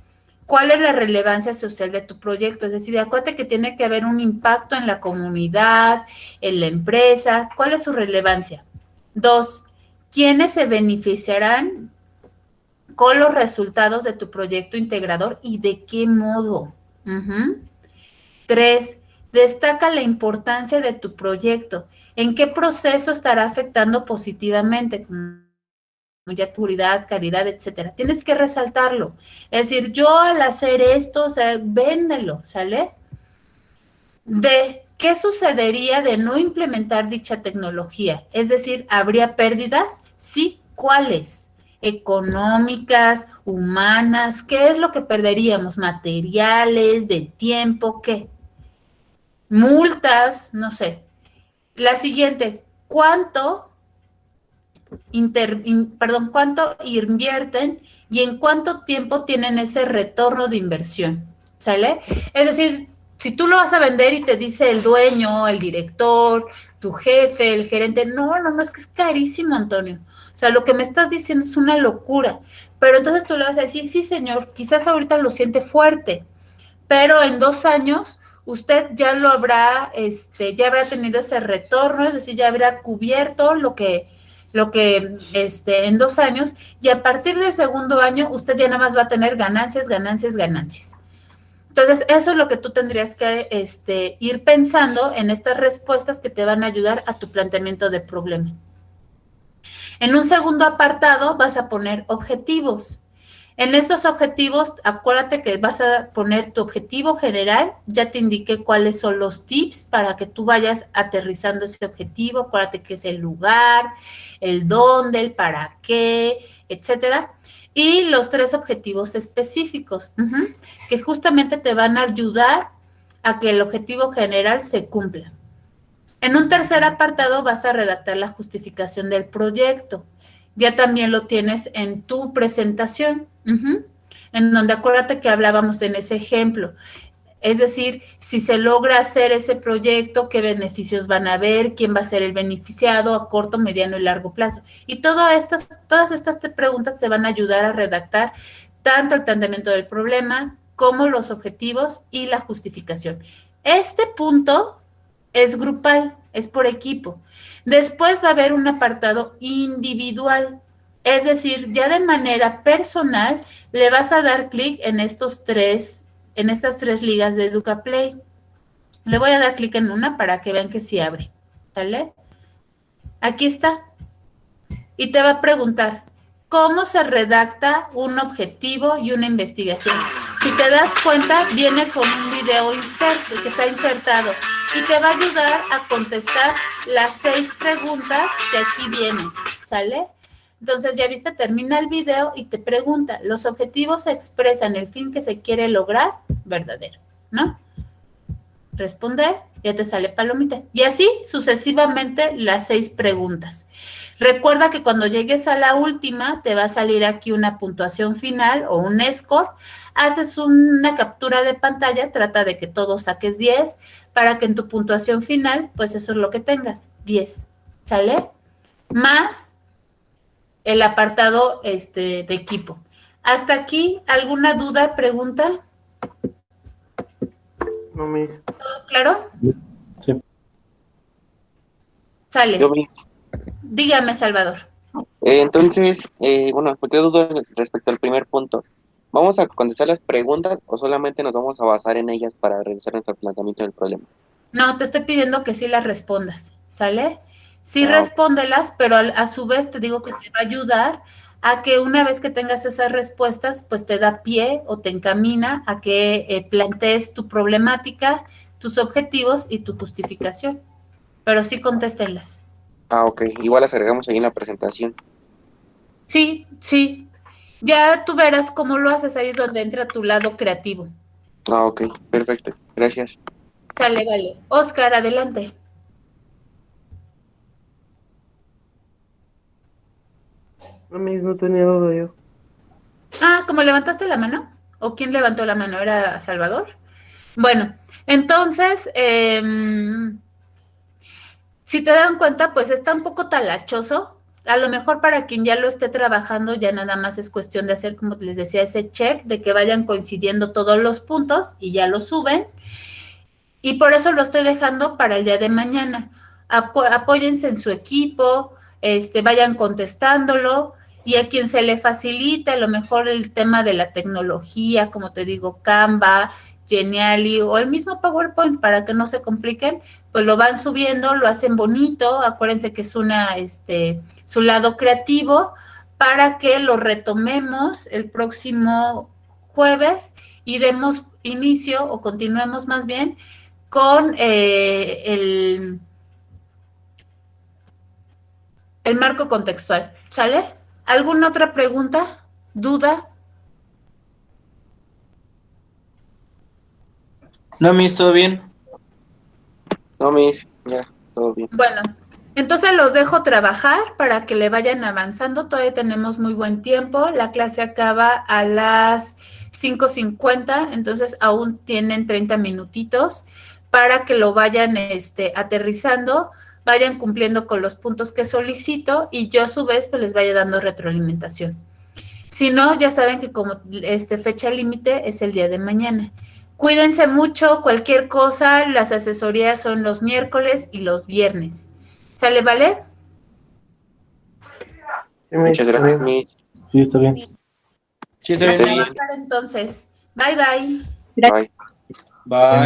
¿Cuál es la relevancia social de tu proyecto? Es decir, acuérdate que tiene que haber un impacto en la comunidad, en la empresa. ¿Cuál es su relevancia? 2, ¿quiénes se beneficiarán con los resultados de tu proyecto integrador y de qué modo? 3, destaca la importancia de tu proyecto. ¿En qué proceso estará afectando positivamente? Como ya puridad, caridad, etcétera. Tienes que resaltarlo. Es decir, yo al hacer esto, o sea, véndelo, ¿sale? D, ¿qué sucedería de no implementar dicha tecnología? Es decir, ¿habría pérdidas? Sí, ¿cuáles? Económicas, humanas, ¿qué es lo que perderíamos? Materiales, de tiempo, ¿qué? Multas, no sé. La siguiente, ¿cuánto invierten y en cuánto tiempo tienen ese retorno de inversión? ¿Sale? Es decir, si tú lo vas a vender y te dice el dueño, el director, tu jefe, el gerente, no, es que es carísimo, Antonio. O sea, lo que me estás diciendo es una locura. Pero entonces tú le vas a decir, sí, señor, quizás ahorita lo siente fuerte, pero en 2 años usted ya lo habrá, ya habrá tenido ese retorno, es decir, ya habrá cubierto lo que en 2 años, y a partir del segundo año usted ya nada más va a tener ganancias. Entonces, eso es lo que tú tendrías que ir pensando en estas respuestas que te van a ayudar a tu planteamiento de problema. En un segundo apartado vas a poner objetivos. En estos objetivos, acuérdate que vas a poner tu objetivo general. Ya te indiqué cuáles son los tips para que tú vayas aterrizando ese objetivo. Acuérdate que es el lugar, el dónde, el para qué, etcétera. Y los 3 objetivos específicos, que justamente te van a ayudar a que el objetivo general se cumpla. En un tercer apartado vas a redactar la justificación del proyecto. Ya también lo tienes en tu presentación, en donde acuérdate que hablábamos en ese ejemplo. Es decir, si se logra hacer ese proyecto, qué beneficios van a haber, quién va a ser el beneficiado a corto, mediano y largo plazo. Y todas estas preguntas te van a ayudar a redactar tanto el planteamiento del problema como los objetivos y la justificación. Este punto es grupal, es por equipo. Después va a haber un apartado individual, es decir, ya de manera personal le vas a dar clic en estas 3 ligas de EducaPlay. Le voy a dar clic en una para que vean que sí abre, ¿vale? Aquí está. Y te va a preguntar, ¿cómo se redacta un objetivo y una investigación? Si te das cuenta, viene con un video que está insertado y te va a ayudar a contestar las 6 preguntas que aquí vienen, ¿sale? Entonces, ya viste, termina el video y te pregunta, ¿los objetivos expresan el fin que se quiere lograr? Verdadero, ¿no? Responder, ya te sale palomita. Y así sucesivamente las 6 preguntas. Recuerda que cuando llegues a la última, te va a salir aquí una puntuación final o un score. Haces una captura de pantalla, trata de que todos saques 10 para que en tu puntuación final, pues eso es lo que tengas, 10, ¿sale? Más el apartado de equipo. Hasta aquí, ¿alguna duda, pregunta?
No, Miss.
¿Todo claro?
Sí.
Sale.
Yo, Miss.
Dígame, Salvador.
Entonces, bueno, pues te dudo respecto al primer punto. ¿Vamos a contestar las preguntas o solamente nos vamos a basar en ellas para realizar nuestro planteamiento del problema?
No, te estoy pidiendo que sí las respondas, ¿sale? Sí
Ah, ok.
respóndelas, pero a su vez te digo que te va a ayudar a que una vez que tengas esas respuestas, pues te da pie o te encamina a que plantees tu problemática, tus objetivos y tu justificación. Pero sí contéstenlas.
Ah, ok. Igual las agregamos ahí en la presentación.
Sí, sí. Ya tú verás cómo lo haces, ahí es donde entra tu lado creativo.
Ah, ok. Perfecto. Gracias.
Sale, vale. Oscar, adelante.
No, Miss, no tenía duda yo.
Ah, ¿cómo levantaste la mano? ¿O quién levantó la mano? ¿Era Salvador? Bueno, entonces, si te dan cuenta, pues está un poco talachoso. A lo mejor para quien ya lo esté trabajando, ya nada más es cuestión de hacer, como les decía, ese check de que vayan coincidiendo todos los puntos y ya lo suben. Y por eso lo estoy dejando para el día de mañana. Apóyense en su equipo, vayan contestándolo y a quien se le facilite a lo mejor el tema de la tecnología, como te digo, Canva, Geniali o el mismo PowerPoint para que no se compliquen, pues lo van subiendo, lo hacen bonito, acuérdense que es su lado creativo para que lo retomemos el próximo jueves y demos inicio o continuemos más bien con el marco contextual, ¿sale? ¿Alguna otra pregunta? ¿Duda?
No, Miss, ¿todo bien?
No, Miss. Ya, todo bien.
Bueno, entonces los dejo trabajar para que le vayan avanzando. Todavía tenemos muy buen tiempo. La clase acaba a las 5:50, entonces aún tienen 30 minutitos para que lo vayan aterrizando, vayan cumpliendo con los puntos que solicito y yo a su vez pues les vaya dando retroalimentación. Si no, ya saben que como fecha límite es el día de mañana. Cuídense mucho, cualquier cosa, las asesorías son los miércoles y los viernes. ¿Sale, vale?
Sí, Miss,
Muchas
está
gracias,
bien.
Miss.
Sí, está bien.
Sí, está
A
bien, Miss.
trabajar entonces. Bye, bye.
Bye.
Bye.